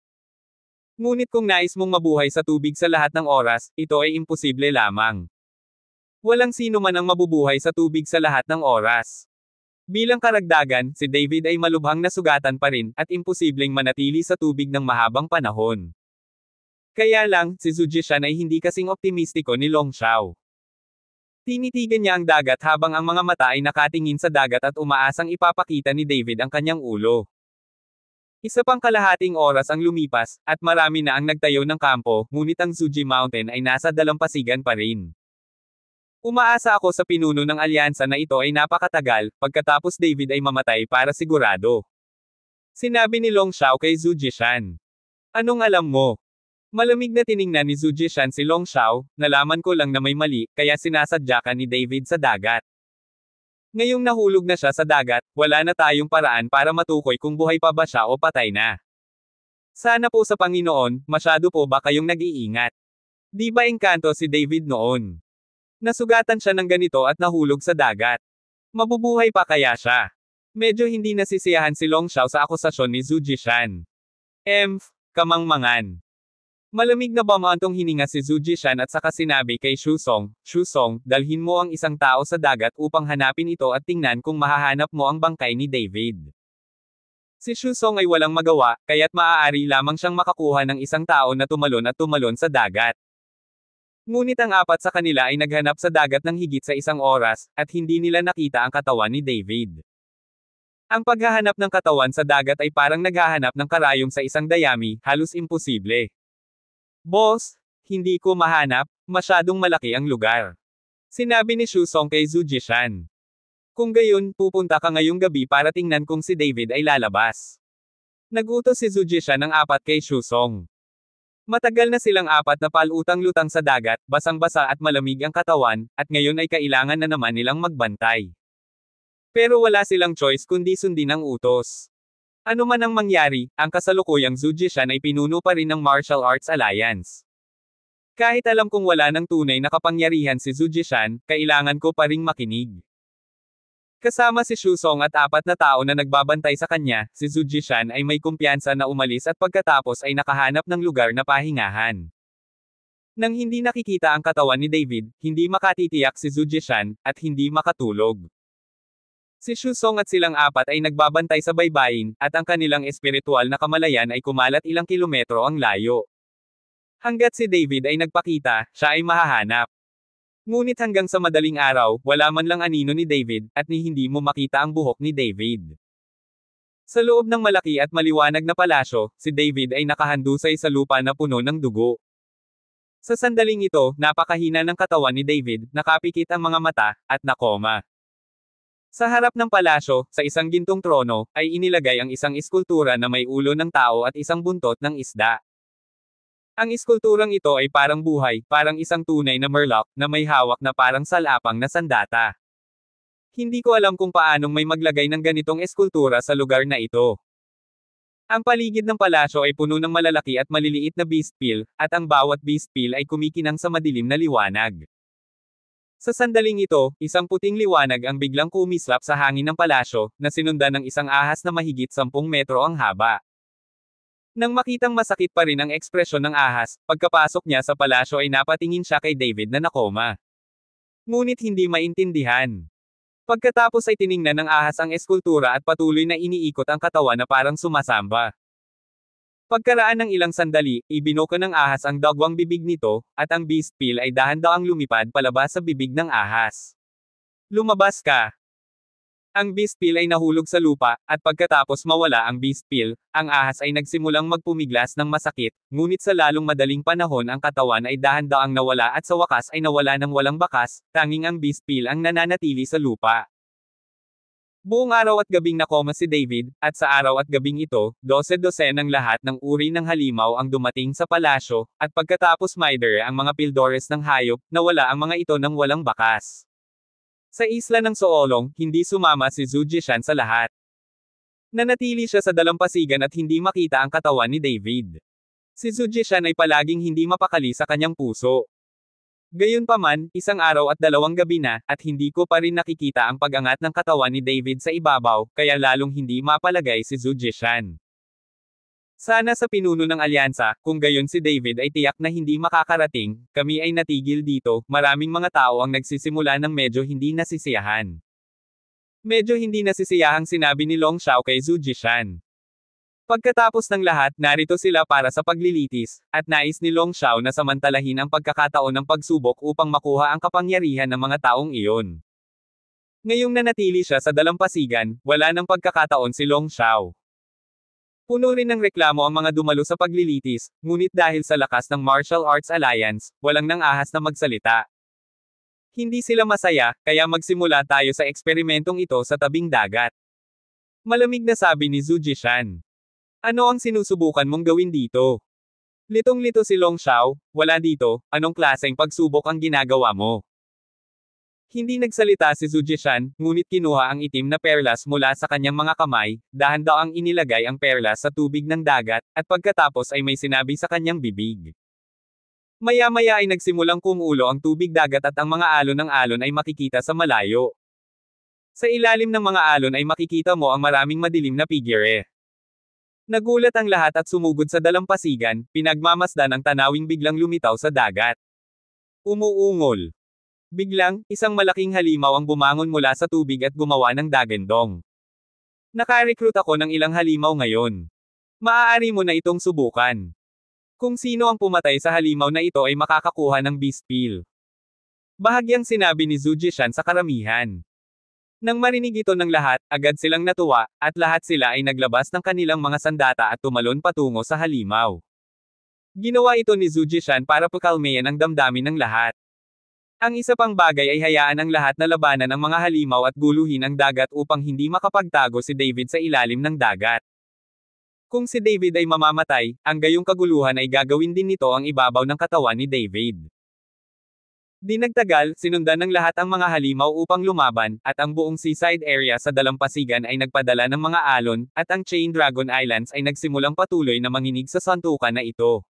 Ngunit kung nais mong mabuhay sa tubig sa lahat ng oras, ito ay imposible lamang. Walang sino man ang mabubuhay sa tubig sa lahat ng oras. Bilang karagdagan, si David ay malubhang nasugatan pa rin, at imposibleng manatili sa tubig ng mahabang panahon. Kaya lang, si Zhu Jishan ay hindi kasing optimistiko ni Long Xiao. Tinitigan niya ang dagat habang ang mga mata ay nakatingin sa dagat at umaasang ipapakita ni David ang kanyang ulo. Isa pang kalahating oras ang lumipas, at marami na ang nagtayo ng kampo, ngunit ang Zuji Mountain ay nasa dalampasigan pa rin. Umaasa ako sa pinuno ng alyansa na ito ay napakatagal, pagkatapos David ay mamatay para sigurado. Sinabi ni Long Xiao kay Zhu Jishan. Anong alam mo? Malamig na tiningnan ni Zhu Jishan si Long Xiao, nalaman ko lang na may mali, kaya sinasadya ka ni David sa dagat. Ngayong nahulog na siya sa dagat, wala na tayong paraan para matukoy kung buhay pa ba siya o patay na. Sana po sa Panginoon, masyado po ba kayong nag-iingat? Di ba engkanto si David noon? Nasugatan siya ng ganito at nahulog sa dagat. Mabubuhay pa kaya siya? Medyo hindi nasisiyahan si Long Xiao sa akusasyon ni Zhu Jishan. Kamangmangan. Malamig na bumantong hininga si Zhu Jishan at saka sinabi kay Shusong, dalhin mo ang isang tao sa dagat upang hanapin ito at tingnan kung mahahanap mo ang bangkay ni David. Si Shusong ay walang magawa, kaya't maaari lamang siyang makakuha ng isang tao na tumalon sa dagat. Ngunit ang apat sa kanila ay naghanap sa dagat ng higit sa isang oras, at hindi nila nakita ang katawan ni David. Ang paghahanap ng katawan sa dagat ay parang naghahanap ng karayom sa isang dayami, halos imposible. Boss, hindi ko mahanap, masyadong malaki ang lugar. Sinabi ni Shusong kay Zhu Jishan. Kung gayon, pupunta ka ngayong gabi para tingnan kung si David ay lalabas. Nagutos si Zhu Jishan ng apat kay Shusong. Matagal na silang apat na palutang-lutang sa dagat, basang-basa at malamig ang katawan, at ngayon ay kailangan na naman nilang magbantay. Pero wala silang choice kundi sundin ang utos. Ano man ang mangyari, ang kasalukuyang Zhu Jishan ay pinuno pa rin ng Martial Arts Alliance. Kahit alam kong wala ng tunay na kapangyarihan si Zhu Jishan, kailangan ko pa ring makinig. Kasama si Shusong at apat na tao na nagbabantay sa kanya, si Zhu Jishan ay may kumpiyansa na umalis at pagkatapos ay nakahanap ng lugar na pahingahan. Nang hindi nakikita ang katawan ni David, hindi makatitiyak si Zhu Jishan, at hindi makatulog. Si Shusong at silang apat ay nagbabantay sa baybayin, at ang kanilang espiritual na kamalayan ay kumalat ilang kilometro ang layo. Hanggat si David ay nagpakita, siya ay mahahanap. Ngunit hanggang sa madaling araw, wala man lang anino ni David, at ni hindi mo makita ang buhok ni David. Sa loob ng malaki at maliwanag na palasyo, si David ay nakahandusay sa lupa na puno ng dugo. Sa sandaling ito, napakahina ng katawan ni David, nakapikit ang mga mata, at nakoma. Sa harap ng palasyo, sa isang gintong trono, ay inilagay ang isang eskultura na may ulo ng tao at isang buntot ng isda. Ang eskulturang ito ay parang buhay, parang isang tunay na Murloc, na may hawak na parang salapang na sandata. Hindi ko alam kung paanong may maglagay ng ganitong eskultura sa lugar na ito. Ang paligid ng palasyo ay puno ng malalaki at maliliit na beast peel, at ang bawat beast peel ay kumikinang sa madilim na liwanag. Sa sandaling ito, isang puting liwanag ang biglang kumislap sa hangin ng palasyo, na sinundan ng isang ahas na mahigit 10 metro ang haba. Nang makitang masakit pa rin ang ekspresyon ng ahas, pagkapasok niya sa palasyo ay napatingin siya kay David na nakoma. Ngunit hindi maintindihan. Pagkatapos ay tiningnan ng ahas ang eskultura at patuloy na iniikot ang katawan na parang sumasamba. Pagkaraan ng ilang sandali, ibinuka ng ahas ang dagwang bibig nito, at ang beast peel ay dahan-daang lumipad palabas sa bibig ng ahas. Lumabas ka! Ang beast peel ay nahulog sa lupa, at pagkatapos mawala ang beast peel, ang ahas ay nagsimulang magpumiglas ng masakit, ngunit sa lalong madaling panahon ang katawan ay dahan-daang nawala at sa wakas ay nawala ng walang bakas, tanging ang beast peel ang nananatili sa lupa. Buong araw at gabing nakoma si David, at sa araw at gabing ito, 12-12 ng lahat ng uri ng halimaw ang dumating sa palasyo, at pagkatapos maider ang mga pildores ng hayop, nawala ang mga ito ng walang bakas. Sa isla ng Soolong, hindi sumama si Zhu Jishan sa lahat. Nanatili siya sa dalampasigan at hindi makita ang katawan ni David. Si Zhu Jishan ay palaging hindi mapakali sa kanyang puso. Gayunpaman, isang araw at 2 gabi na, at hindi ko pa rin nakikita ang pag-angat ng katawan ni David sa ibabaw, kaya lalong hindi mapalagay si Zhu Jishan. Sana sa pinuno ng alyansa, kung gayon si David ay tiyak na hindi makakarating, kami ay natigil dito, maraming mga tao ang nagsisimula ng medyo hindi nasisiyahan. Medyo hindi nasisiyahang sinabi ni Long Xiao kay Zhu Jishan. Pagkatapos ng lahat, narito sila para sa paglilitis, at nais ni Long Xiao na samantalahin ang pagkakataon ng pagsubok upang makuha ang kapangyarihan ng mga taong iyon. Ngayong nanatili siya sa dalampasigan, wala nang pagkakataon si Long Xiao. Puno rin ng reklamo ang mga dumalo sa paglilitis, ngunit dahil sa lakas ng Martial Arts Alliance, walang nang ahas na magsalita. Hindi sila masaya, kaya magsimula tayo sa eksperimentong ito sa tabing dagat. Malamig na sabi ni Zhu Jishan. Ano ang sinusubukan mong gawin dito? Litong-lito si Long Xiao, wala dito, anong klaseng pagsubok ang ginagawa mo? Hindi nagsalita si Zhu Jishan, ngunit kinuha ang itim na perlas mula sa kanyang mga kamay, dahan-daang inilagay ang perlas sa tubig ng dagat, at pagkatapos ay may sinabi sa kanyang bibig. Maya-maya ay nagsimulang kumulo ang tubig dagat at ang mga alon ng alon ay makikita sa malayo. Sa ilalim ng mga alon ay makikita mo ang maraming madilim na figure. Nagulat ang lahat at sumugod sa dalampasigan, pinagmamasdan ang tanawing biglang lumitaw sa dagat. Umuungol. Biglang, isang malaking halimaw ang bumangon mula sa tubig at gumawa ng dagendong. Nakarecruit ako ng ilang halimaw ngayon. Maaari mo na itong subukan. Kung sino ang pumatay sa halimaw na ito ay makakakuha ng beast peel. Bahagyang sinabi ni Zhu Jishan sa karamihan. Nang marinig ito ng lahat, agad silang natuwa, at lahat sila ay naglabas ng kanilang mga sandata at tumalon patungo sa halimaw. Ginawa ito ni Zhu Jishan para pakalmayan ang damdamin ng lahat. Ang isa pang bagay ay hayaan ang lahat na labanan ang mga halimaw at guluhin ang dagat upang hindi makapagtago si David sa ilalim ng dagat. Kung si David ay mamamatay, ang gayong kaguluhan ay gagawin din nito ang ibabaw ng katawan ni David. Di nagtagal, sinundan ng lahat ang mga halimaw upang lumaban, at ang buong seaside area sa dalampasigan ay nagpadala ng mga alon, at ang Chain Dragon Islands ay nagsimulang patuloy na manginig sa santukan na ito.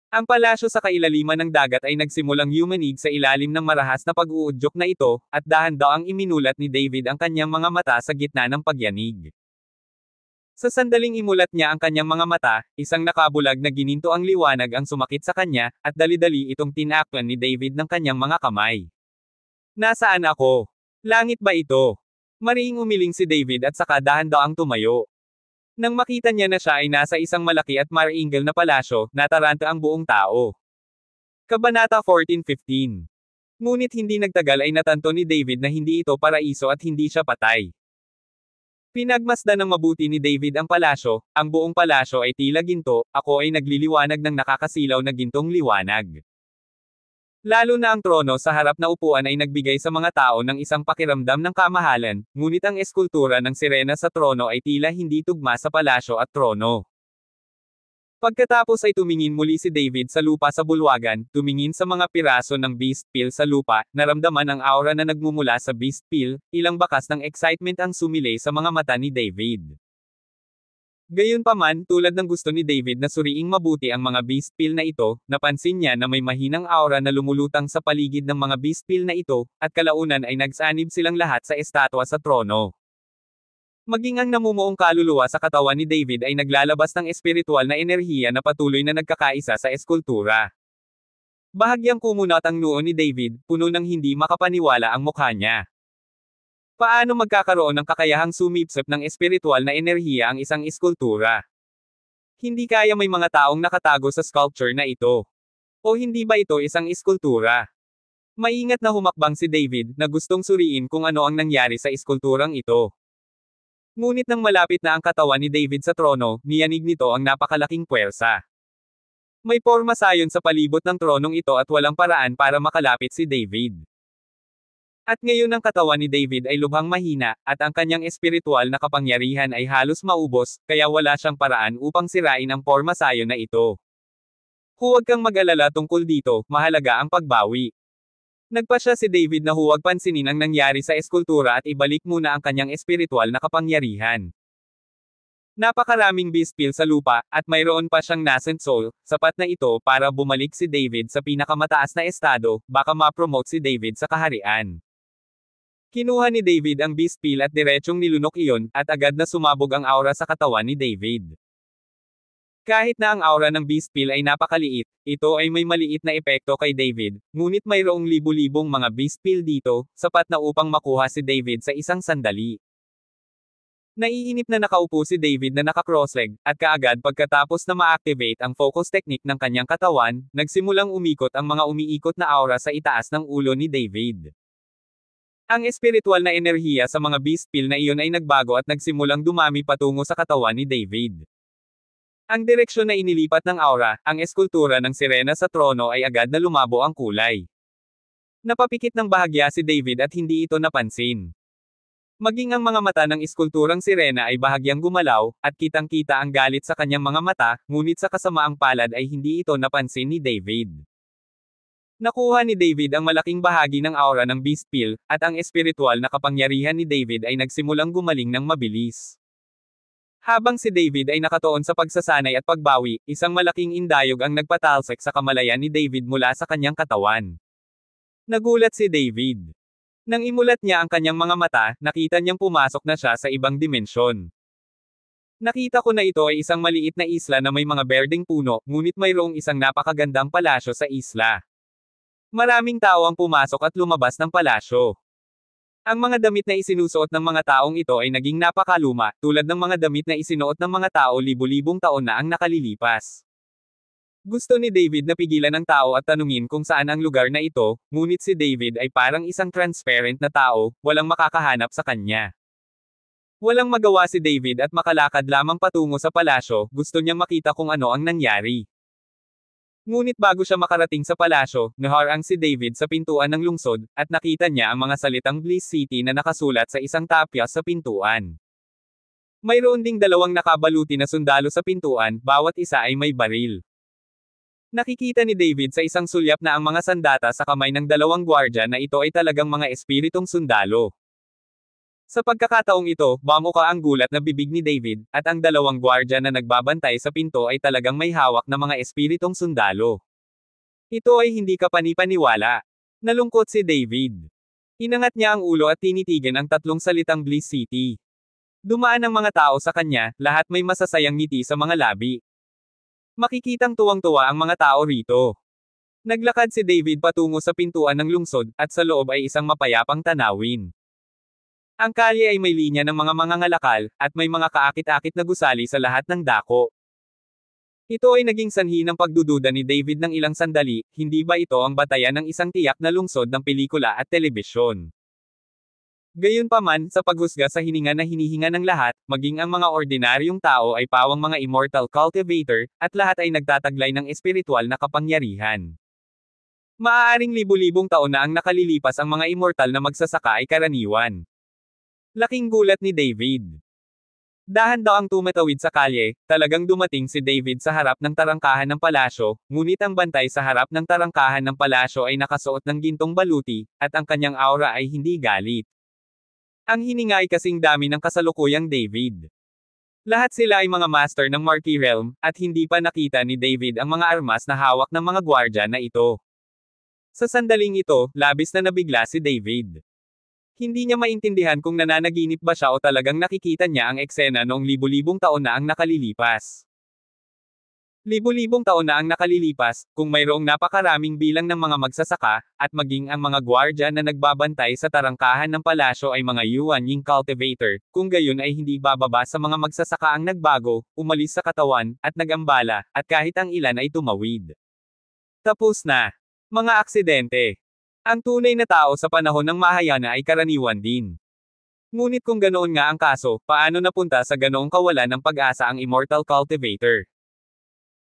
Ang palasyo sa kailaliman ng dagat ay nagsimulang yumanig sa ilalim ng marahas na pag-uudyok na ito, at dahan-daang iminulat ni David ang kanyang mga mata sa gitna ng pagyanig. Sa sandaling imulat niya ang kanyang mga mata, isang nakabulag na gininto ang liwanag ang sumakit sa kanya, at dali-dali itong tinakpan ni David ng kanyang mga kamay. Nasaan ako? Langit ba ito? Mariing umiling si David at saka dahan-daang tumayo. Nang makita niya na siya ay nasa isang malaki at maringal na palasyo, nataranta ang buong tao. Kabanata 14:15. Ngunit hindi nagtagal ay natanto ni David na hindi ito paraiso at hindi siya patay. Pinagmasdan ng mabuti ni David ang palasyo, ang buong palasyo ay tila ginto, ako ay nagliliwanag ng nakakasilaw na gintong liwanag. Lalo na ang trono sa harap na upuan ay nagbigay sa mga tao ng isang pakiramdam ng kamahalan, ngunit ang eskultura ng sirena sa trono ay tila hindi tugma sa palasyo at trono. Pagkatapos ay tumingin muli si David sa lupa sa bulwagan, tumingin sa mga piraso ng beast pill sa lupa, naramdaman ang aura na nagmumula sa beast pill, ilang bakas ng excitement ang sumilay sa mga mata ni David. Gayunpaman, tulad ng gusto ni David na suriing mabuti ang mga beast pill na ito, napansin niya na may mahinang aura na lumulutang sa paligid ng mga beast pill na ito, at kalaunan ay nagsanib silang lahat sa estatwa sa trono. Maging ang namumuong kaluluwa sa katawan ni David ay naglalabas ng espiritual na enerhiya na patuloy na nagkakaisa sa eskultura. Bahagyang kumunat ang noo ni David, puno ng hindi makapaniwala ang mukha niya. Paano magkakaroon ng kakayahang sumipsip ng espiritual na enerhiya ang isang eskultura? Hindi kaya may mga taong nakatago sa sculpture na ito. O hindi ba ito isang eskultura? Maingat na humakbang si David na gustong suriin kung ano ang nangyari sa eskulturang ito. Ngunit nang malapit na ang katawan ni David sa trono, niyanig nito ang napakalaking puwersa. May porma sayon sa palibot ng tronong ito at walang paraan para makalapit si David. At ngayon ang katawan ni David ay lubhang mahina, at ang kanyang espiritual na kapangyarihan ay halos maubos, kaya wala siyang paraan upang sirain ang porma sayon na ito. Huwag kang mag-alala tungkol dito, mahalaga ang pagbawi. Nagpasya si David na huwag pansinin ang nangyari sa eskultura at ibalik muna ang kanyang espiritual na kapangyarihan. Napakaraming beast pill sa lupa, at mayroon pa siyang nascent soul, sapat na ito para bumalik si David sa pinakamataas na estado, baka ma-promote si David sa kaharian. Kinuha ni David ang beast pill at diretsyong nilunok iyon, at agad na sumabog ang aura sa katawan ni David. Kahit na ang aura ng beast pill ay napakaliit, ito ay may maliit na epekto kay David, ngunit mayroong libu-libong mga beast pill dito, sapat na upang makuha si David sa isang sandali. Naiinip na nakaupo si David na naka-crossleg, at kaagad pagkatapos na ma-activate ang focus technique ng kanyang katawan, nagsimulang umikot ang mga umiikot na aura sa itaas ng ulo ni David. Ang espiritual na enerhiya sa mga beast pill na iyon ay nagbago at nagsimulang dumami patungo sa katawan ni David. Ang direksyon na inilipat ng aura, ang eskultura ng sirena sa trono ay agad na lumabo ang kulay. Napapikit ng bahagya si David at hindi ito napansin. Maging ang mga mata ng eskulturang sirena ay bahagyang gumalaw, at kitang-kita ang galit sa kanyang mga mata, ngunit sa kasamaang palad ay hindi ito napansin ni David. Nakuha ni David ang malaking bahagi ng aura ng beast pill, at ang espiritual na kapangyarihan ni David ay nagsimulang gumaling ng mabilis. Habang si David ay nakatuon sa pagsasanay at pagbawi, isang malaking indayog ang nagpatalsik sa kamalayan ni David mula sa kanyang katawan. Nagulat si David. Nang imulat niya ang kanyang mga mata, nakita niyang pumasok na siya sa ibang dimensyon. Nakita ko na ito ay isang maliit na isla na may mga berdeng puno, ngunit mayroong isang napakagandang palasyo sa isla. Maraming tao ang pumasok at lumabas ng palasyo. Ang mga damit na isinusuot ng mga taong ito ay naging napakaluma, tulad ng mga damit na isinuot ng mga tao libu-libong taon na ang nakalilipas. Gusto ni David na pigilan ang tao at tanungin kung saan ang lugar na ito, ngunit si David ay parang isang transparent na tao, walang makakahanap sa kanya. Walang magawa si David at makalakad lamang patungo sa palasyo, gusto niyang makita kung ano ang nangyari. Ngunit bago siya makarating sa palasyo, naharang si David sa pintuan ng lungsod, at nakita niya ang mga salitang Bliss City na nakasulat sa isang tapyas sa pintuan. Mayroon ding dalawang nakabaluti na sundalo sa pintuan, bawat isa ay may baril. Nakikita ni David sa isang sulyap na ang mga sandata sa kamay ng dalawang gwardya na ito ay talagang mga espiritong sundalo. Sa pagkakataong ito, bamuka ang gulat na bibig ni David, at ang dalawang gwardya na nagbabantay sa pinto ay talagang may hawak na mga espiritong sundalo. Ito ay hindi kapani-paniwala. Nalungkot si David. Inangat niya ang ulo at tinitigan ang tatlong salitang Bliss City. Dumaan ang mga tao sa kanya, lahat may masasayang ngiti sa mga labi. Makikitang tuwang-tuwa ang mga tao rito. Naglakad si David patungo sa pintuan ng lungsod, at sa loob ay isang mapayapang tanawin. Ang kalye ay may linya ng mga mangangalakal, at may mga kaakit-akit na gusali sa lahat ng dako. Ito ay naging sanhi ng pagdududa ni David ng ilang sandali, hindi ba ito ang batayan ng isang tiyak na lungsod ng pelikula at telebisyon? Gayunpaman, sa paghusga sa hininga na hinihinga ng lahat, maging ang mga ordinaryong tao ay pawang mga immortal cultivator, at lahat ay nagtataglay ng espiritual na kapangyarihan. Maaaring libu-libong taon na ang nakalilipas ang mga immortal na magsasaka ay karaniwan. Laking gulat ni David. Dahan daw ang tumatawid sa kalye, talagang dumating si David sa harap ng tarangkahan ng palasyo, ngunit ang bantay sa harap ng tarangkahan ng palasyo ay nakasuot ng gintong baluti, at ang kanyang aura ay hindi galit. Ang hininga ay kasing dami ng kasalukuyang David. Lahat sila ay mga master ng Marquee Realm, at hindi pa nakita ni David ang mga armas na hawak ng mga gwardya na ito. Sa sandaling ito, labis na nabigla si David. Hindi niya maintindihan kung nananaginip ba siya o talagang nakikita niya ang eksena noong libu-libong taon na ang nakalilipas. Libu-libong taon na ang nakalilipas, kung mayroong napakaraming bilang ng mga magsasaka, at maging ang mga gwardya na nagbabantay sa tarangkahan ng palasyo ay mga Yuan Ying cultivator, kung gayon ay hindi bababa sa mga magsasaka ang nagbago, umalis sa katawan, at nagambala, at kahit ang ilan ay tumawid. Tapos na. Mga aksidente. Ang tunay na tao sa panahon ng Mahayana ay karaniwan din. Ngunit kung ganoon nga ang kaso, paano napunta sa ganoong kawalan ng pag-asa ang Immortal Cultivator?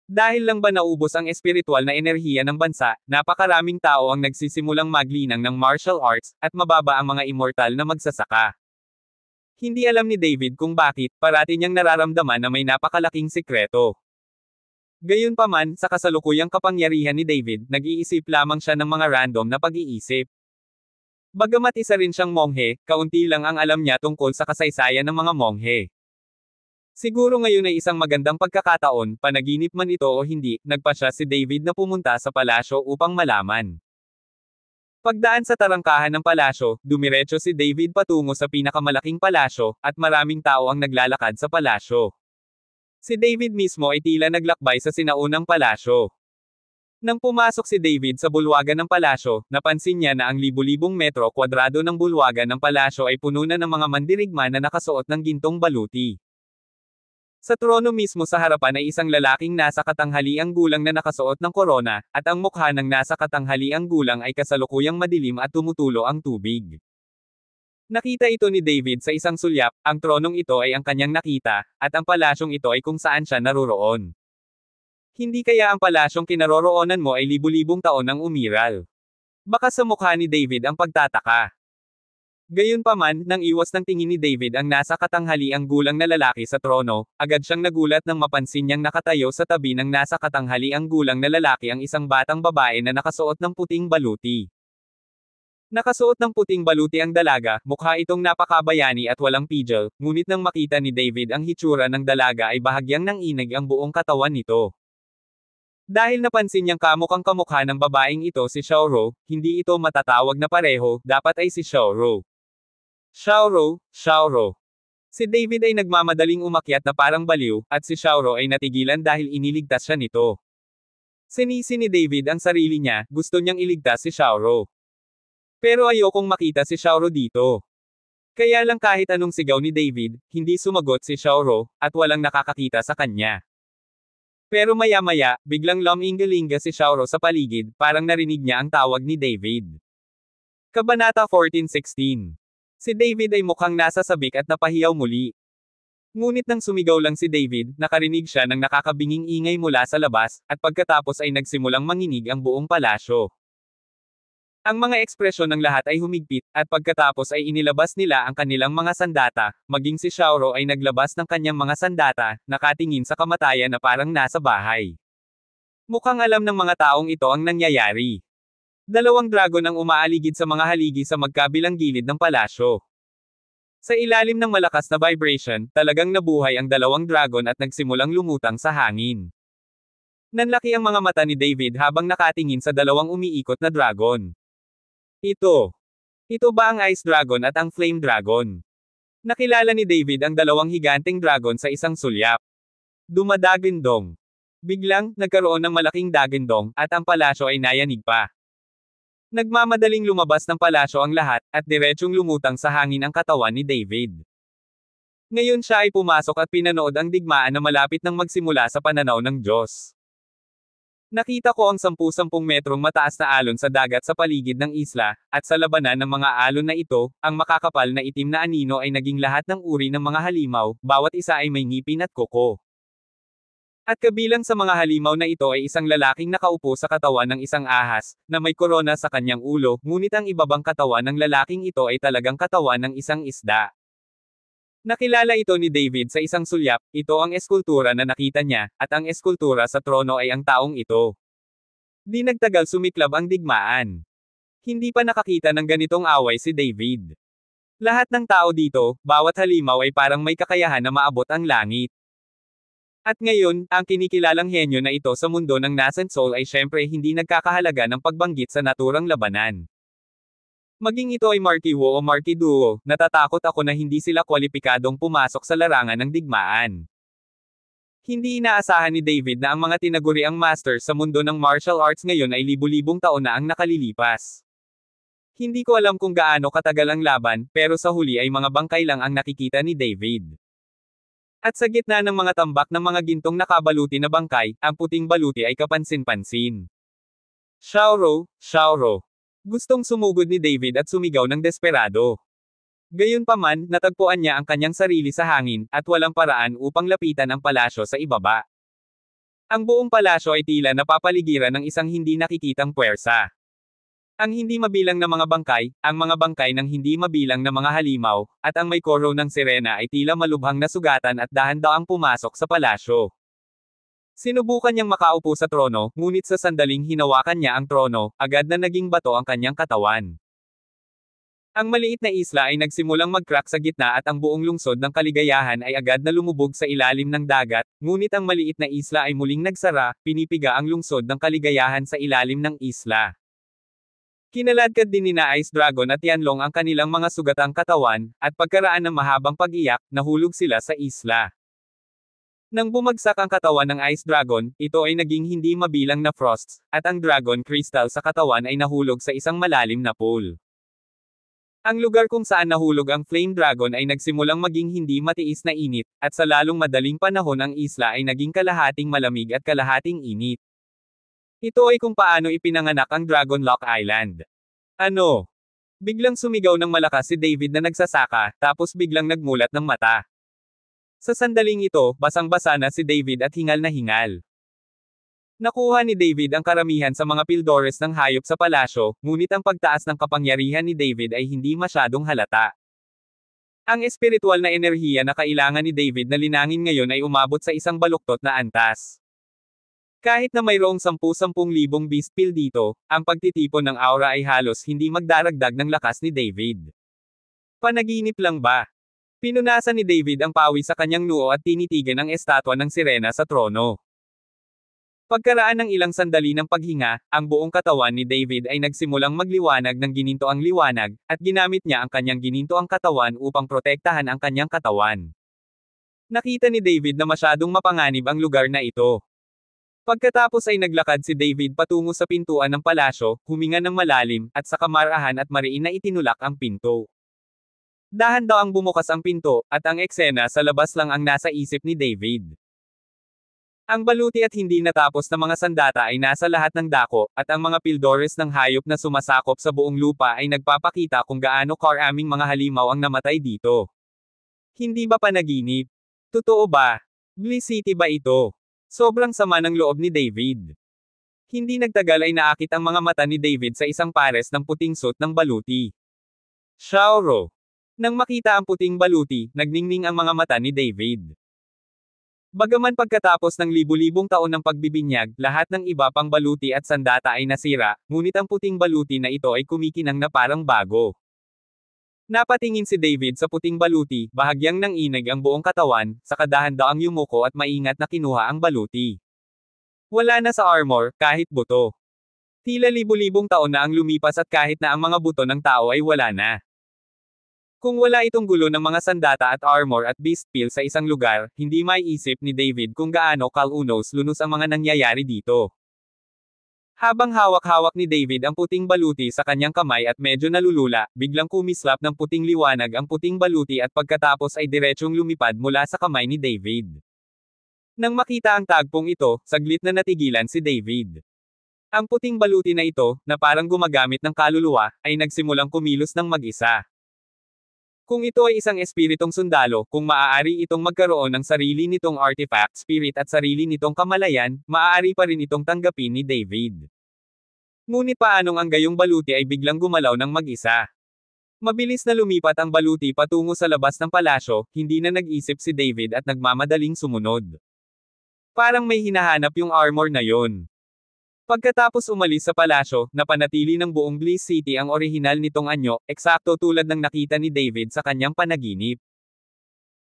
Dahil lang ba naubos ang espiritual na enerhiya ng bansa, napakaraming tao ang nagsisimulang maglinang ng martial arts, at mababa ang mga immortal na magsasaka. Hindi alam ni David kung bakit, parati niyang nararamdaman na may napakalaking sikreto. Gayunpaman, sa kasalukuyang kapangyarihan ni David, nag-iisip lamang siya ng mga random na pag-iisip. Bagamat isa rin siyang monghe, kaunti lang ang alam niya tungkol sa kasaysayan ng mga monghe. Siguro ngayon ay isang magandang pagkakataon, panaginip man ito o hindi, nagpasya si David na pumunta sa palasyo upang malaman. Pagdaan sa tarangkahan ng palasyo, dumiretso si David patungo sa pinakamalaking palasyo, at maraming tao ang naglalakad sa palasyo. Si David mismo ay tila naglakbay sa sinaunang palasyo. Nang pumasok si David sa bulwagan ng palasyo, napansin niya na ang libu-libong metro kwadrado ng bulwagan ng palasyo ay puno na ng mga mandirigma na nakasuot ng gintong baluti. Sa trono mismo sa harapan ay isang lalaking nasa katanghaliang gulang na nakasuot ng korona, at ang mukha ng nasa katanghaliang gulang ay kasalukuyang madilim at tumutulo ang tubig. Nakita ito ni David sa isang sulyap, ang tronong ito ay ang kanyang nakita, at ang palasyong ito ay kung saan siya naroroon. Hindi kaya ang palasyong kinaroroonan mo ay libu-libong taon ang umiral? Baka sa mukha ni David ang pagtataka. Gayunpaman, nang iwas ng tingin ni David ang nasa katanghaliang gulang na lalaki sa trono, agad siyang nagulat nang mapansin niyang nakatayo sa tabi ng nasa katanghaliang gulang na lalaki ang isang batang babae na nakasuot ng puting baluti. Nakasuot ng puting baluti ang dalaga, mukha itong napakabayani at walang pigil, ngunit nang makita ni David ang hitsura ng dalaga ay bahagyang nanginig ang buong katawan nito. Dahil napansin niyang kamukhang kamukha ng babaeng ito si Xiaoro, hindi ito matatawag na pareho, dapat ay si Xiaoro. Xiaoro, Xiaoro. Si David ay nagmamadaling umakyat na parang baliw, at si Xiaoro ay natigilan dahil iniligtas siya nito. Sinisi ni David ang sarili niya, gusto niyang iligtas si Xiaoro. Pero ayokong makita si Xiaoro dito. Kaya lang kahit anong sigaw ni David, hindi sumagot si Xiaoro, at walang nakakakita sa kanya. Pero maya-maya, biglang lumingalinga si Xiaoro sa paligid, parang narinig niya ang tawag ni David. Kabanata 14:16. Si David ay mukhang nasa sabik at napahiyaw muli. Ngunit nang sumigaw lang si David, nakarinig siya ng nakakabinging ingay mula sa labas, at pagkatapos ay nagsimulang manginig ang buong palasyo. Ang mga ekspresyon ng lahat ay humigpit, at pagkatapos ay inilabas nila ang kanilang mga sandata, maging si Xiaoro ay naglabas ng kanyang mga sandata, nakatingin sa kamatayan na parang nasa bahay. Mukhang alam ng mga taong ito ang nangyayari. Dalawang dragon ang umaaligid sa mga haligi sa magkabilang gilid ng palasyo. Sa ilalim ng malakas na vibration, talagang nabuhay ang dalawang dragon at nagsimulang lumutang sa hangin. Nanlaki ang mga mata ni David habang nakatingin sa dalawang umiikot na dragon. Ito ba ang Ice Dragon at ang Flame Dragon? Nakilala ni David ang dalawang higanteng dragon sa isang sulyap. Dumadagindong. Biglang, nagkaroon ng malaking dagindong, at ang palasyo ay nayanig pa. Nagmamadaling lumabas ng palasyo ang lahat, at diretsyong lumutang sa hangin ang katawan ni David. Ngayon siya ay pumasok at pinanood ang digmaan na malapit nang magsimula sa pananaw ng Diyos. Nakita ko ang 10-10 metrong mataas na alon sa dagat sa paligid ng isla, at sa labanan ng mga alon na ito, ang makakapal na itim na anino ay naging lahat ng uri ng mga halimaw, bawat isa ay may ngipin at kuko. At kabilang sa mga halimaw na ito ay isang lalaking nakaupo sa katawan ng isang ahas, na may korona sa kanyang ulo, ngunit ang ibabang katawan ng lalaking ito ay talagang katawan ng isang isda. Nakilala ito ni David sa isang sulyap, ito ang eskultura na nakita niya, at ang eskultura sa trono ay ang taong ito. Di nagtagal sumiklab ang digmaan. Hindi pa nakakita ng ganitong away si David. Lahat ng tao dito, bawat halimaw ay parang may kakayahan na maabot ang langit. At ngayon, ang kinikilalang henyo na ito sa mundo ng nascent soul ay syempre hindi nagkakahalaga ng pagbanggit sa naturang labanan. Maging ito ay Marky Wo o Marky Duo, natatakot ako na hindi sila kwalipikadong pumasok sa larangan ng digmaan. Hindi inaasahan ni David na ang mga tinaguriang master sa mundo ng martial arts ngayon ay libu-libong taon na ang nakalilipas. Hindi ko alam kung gaano katagal ang laban, pero sa huli ay mga bangkay lang ang nakikita ni David. At sa gitna ng mga tambak ng mga gintong nakabaluti na bangkay, ang puting baluti ay kapansin-pansin. Xiaoro, Xiaoro. Gustong sumugod ni David at sumigaw ng desperado. Gayunpaman, natagpuan niya ang kanyang sarili sa hangin, at walang paraan upang lapitan ang palasyo sa ibaba. Ang buong palasyo ay tila napapaligiran ng isang hindi nakikitang puwersa. Ang hindi mabilang na mga bangkay, ang mga bangkay ng hindi mabilang na mga halimaw, at ang may koro ng sirena ay tila malubhang nasugatan at dahan-daang pumasok sa palasyo. Sinubukan niyang makaupo sa trono, ngunit sa sandaling hinawakan niya ang trono, agad na naging bato ang kanyang katawan. Ang maliit na isla ay nagsimulang mag-crack sa gitna at ang buong lungsod ng kaligayahan ay agad na lumubog sa ilalim ng dagat, ngunit ang maliit na isla ay muling nagsara, pinipiga ang lungsod ng kaligayahan sa ilalim ng isla. Kinaladkad din nina Ice Dragon at Yanlong ang kanilang mga sugatang katawan, at pagkaraan ng mahabang pag-iyak, nahulog sila sa isla. Nang bumagsak ang katawan ng Ice Dragon, ito ay naging hindi mabilang na frosts, at ang Dragon Crystal sa katawan ay nahulog sa isang malalim na pool. Ang lugar kung saan nahulog ang Flame Dragon ay nagsimulang maging hindi matiis na init, at sa lalong madaling panahon ang isla ay naging kalahating malamig at kalahating init. Ito ay kung paano ipinanganak ang Dragon Lock Island. Ano? Biglang sumigaw ng malakas si David na nagsasaka, tapos biglang nagmulat ng mata. Sa sandaling ito, basang-basa na si David at hingal na hingal. Nakuha ni David ang karamihan sa mga pildores ng hayop sa palasyo, ngunit ang pagtaas ng kapangyarihan ni David ay hindi masyadong halata. Ang espiritual na enerhiya na kailangan ni David na linangin ngayon ay umabot sa isang baluktot na antas. Kahit na mayroong 10,000 beast pill dito, ang pagtitipon ng aura ay halos hindi magdaragdag ng lakas ni David. Panaginip lang ba? Pinunasan ni David ang pawi sa kanyang noo at tinitigan ang estatwa ng sirena sa trono. Pagkaraan ng ilang sandali ng paghinga, ang buong katawan ni David ay nagsimulang magliwanag ng ginintoang liwanag, at ginamit niya ang kanyang ginintoang katawan upang protektahan ang kanyang katawan. Nakita ni David na masyadong mapanganib ang lugar na ito. Pagkatapos ay naglakad si David patungo sa pintuan ng palasyo, huminga ng malalim, at sa kamarahan at mariin na itinulak ang pinto. Dahan-daang bumukas ang pinto, at ang eksena sa labas lang ang nasa isip ni David. Ang baluti at hindi natapos na mga sandata ay nasa lahat ng dako, at ang mga pildores ng hayop na sumasakop sa buong lupa ay nagpapakita kung gaano karaming mga halimaw ang namatay dito. Hindi ba panaginip? Totoo ba? Bliss City ba ito? Sobrang sama ng loob ni David. Hindi nagtagal ay naakit ang mga mata ni David sa isang pares ng puting suit ng baluti. Xiaoro. Nang makita ang puting baluti, nagningning ang mga mata ni David. Bagaman pagkatapos ng libu-libong taon ng pagbibinyag, lahat ng iba pang baluti at sandata ay nasira, ngunit ang puting baluti na ito ay kumikinang na parang bago. Napatingin si David sa puting baluti, bahagyang nanginig ang buong katawan, sa kadahan-daang yumuko at maingat na kinuha ang baluti. Wala na sa armor, kahit buto. Tila libu-libong taon na ang lumipas at kahit na ang mga buto ng tao ay wala na. Kung wala itong gulo ng mga sandata at armor at beast pill sa isang lugar, hindi maiisip ni David kung gaano kalunos-lunos ang mga nangyayari dito. Habang hawak-hawak ni David ang puting baluti sa kanyang kamay at medyo nalulula, biglang kumislap ng puting liwanag ang puting baluti at pagkatapos ay diretsyong lumipad mula sa kamay ni David. Nang makita ang tagpong ito, saglit na natigilan si David. Ang puting baluti na ito, na parang gumagamit ng kaluluwa, ay nagsimulang kumilos ng mag-isa. Kung ito ay isang espiritong sundalo, kung maaari itong magkaroon ng sarili nitong artifact spirit at sarili nitong kamalayan, maaari pa rin itong tanggapin ni David. Ngunit paanong ang gayong baluti ay biglang gumalaw ng mag-isa? Mabilis na lumipat ang baluti patungo sa labas ng palasyo, hindi na nag-isip si David at nagmamadaling sumunod. Parang may hinahanap yung armor na yon. Pagkatapos umalis sa palasyo, napanatili ng buong Bliss City ang orihinal nitong anyo, eksakto tulad ng nakita ni David sa kanyang panaginip.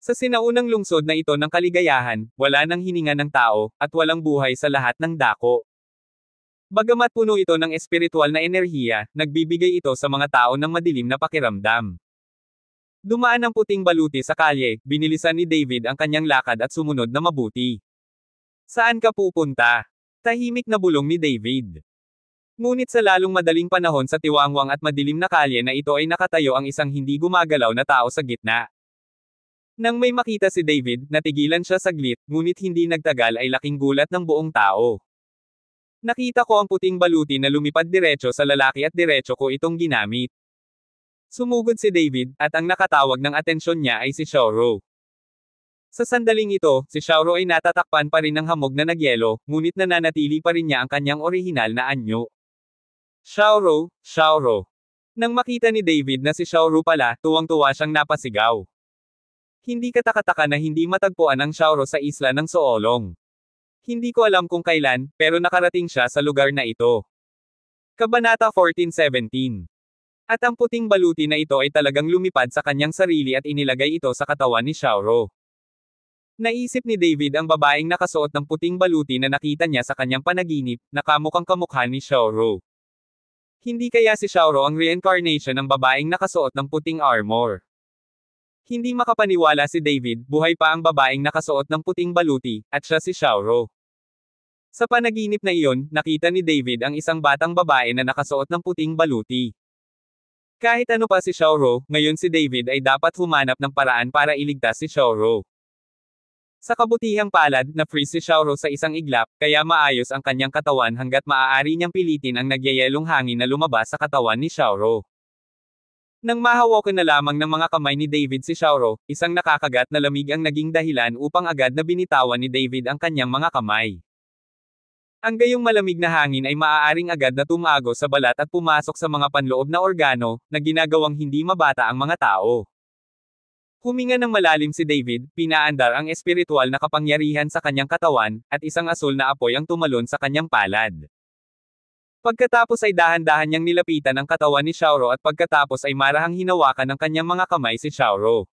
Sa sinaunang lungsod na ito ng kaligayahan, wala nang hininga ng tao, at walang buhay sa lahat ng dako. Bagamat puno ito ng espiritual na enerhiya, nagbibigay ito sa mga tao ng madilim na pakiramdam. Dumaan ang puting baluti sa kalye, binilisan ni David ang kanyang lakad at sumunod na mabuti. Saan ka pupunta? Tahimik na bulong ni David. Ngunit sa lalong madaling panahon sa tiwangwang at madilim na kalye na ito ay nakatayo ang isang hindi gumagalaw na tao sa gitna. Nang may makita si David, natigilan siya saglit, ngunit hindi nagtagal ay laking gulat ng buong tao. Nakita ko ang puting baluti na lumipad diretso sa lalaki at diretso ko itong ginamit. Sumugod si David, at ang nakatawag ng atensyon niya ay si Xiaoro. Sa sandaling ito, si Xiaoro ay natatakpan pa rin ng hamog na nagyelo, ngunit nananatili pa rin niya ang kanyang orihinal na anyo. Xiaoro, Xiaoro. Nang makita ni David na si Xiaoro pala, tuwang-tuwa siyang napasigaw. Hindi katakataka na hindi matagpuan ang Xiaoro sa isla ng Soolong. Hindi ko alam kung kailan, pero nakarating siya sa lugar na ito. Kabanata 14:17. At ang puting baluti na ito ay talagang lumipad sa kanyang sarili at inilagay ito sa katawan ni Xiaoro. Naisip ni David ang babaeng nakasuot ng puting baluti na nakita niya sa kanyang panaginip, na kamukhang kamukha ni Xiaoro. Hindi kaya si Xiaoro ang reincarnation ng babaeng nakasuot ng puting armor? Hindi makapaniwala si David, buhay pa ang babaeng nakasuot ng puting baluti, at siya si Xiaoro. Sa panaginip na iyon, nakita ni David ang isang batang babae na nakasuot ng puting baluti. Kahit ano pa si Xiaoro, ngayon si David ay dapat humanap ng paraan para iligtas si Xiaoro. Sa kabutihang palad, na-freeze si Xiaoro sa isang iglap, kaya maayos ang kanyang katawan hanggat maaari niyang pilitin ang nagyayelong hangin na lumabas sa katawan ni Xiaoro. Nang mahawakan na lamang ng mga kamay ni David si Xiaoro, isang nakakagat na lamig ang naging dahilan upang agad na binitawan ni David ang kanyang mga kamay. Ang gayong malamig na hangin ay maaaring agad na tumago sa balat at pumasok sa mga panloob na organo, na ginagawang hindi mabata ang mga tao. Huminga ng malalim si David, pinaandar ang espiritual na kapangyarihan sa kanyang katawan, at isang asul na apoy ang tumalon sa kanyang palad. Pagkatapos ay dahan-dahan niyang nilapitan ang katawan ni Xiaoro at pagkatapos ay marahang hinawakan ng kanyang mga kamay si Xiaoro.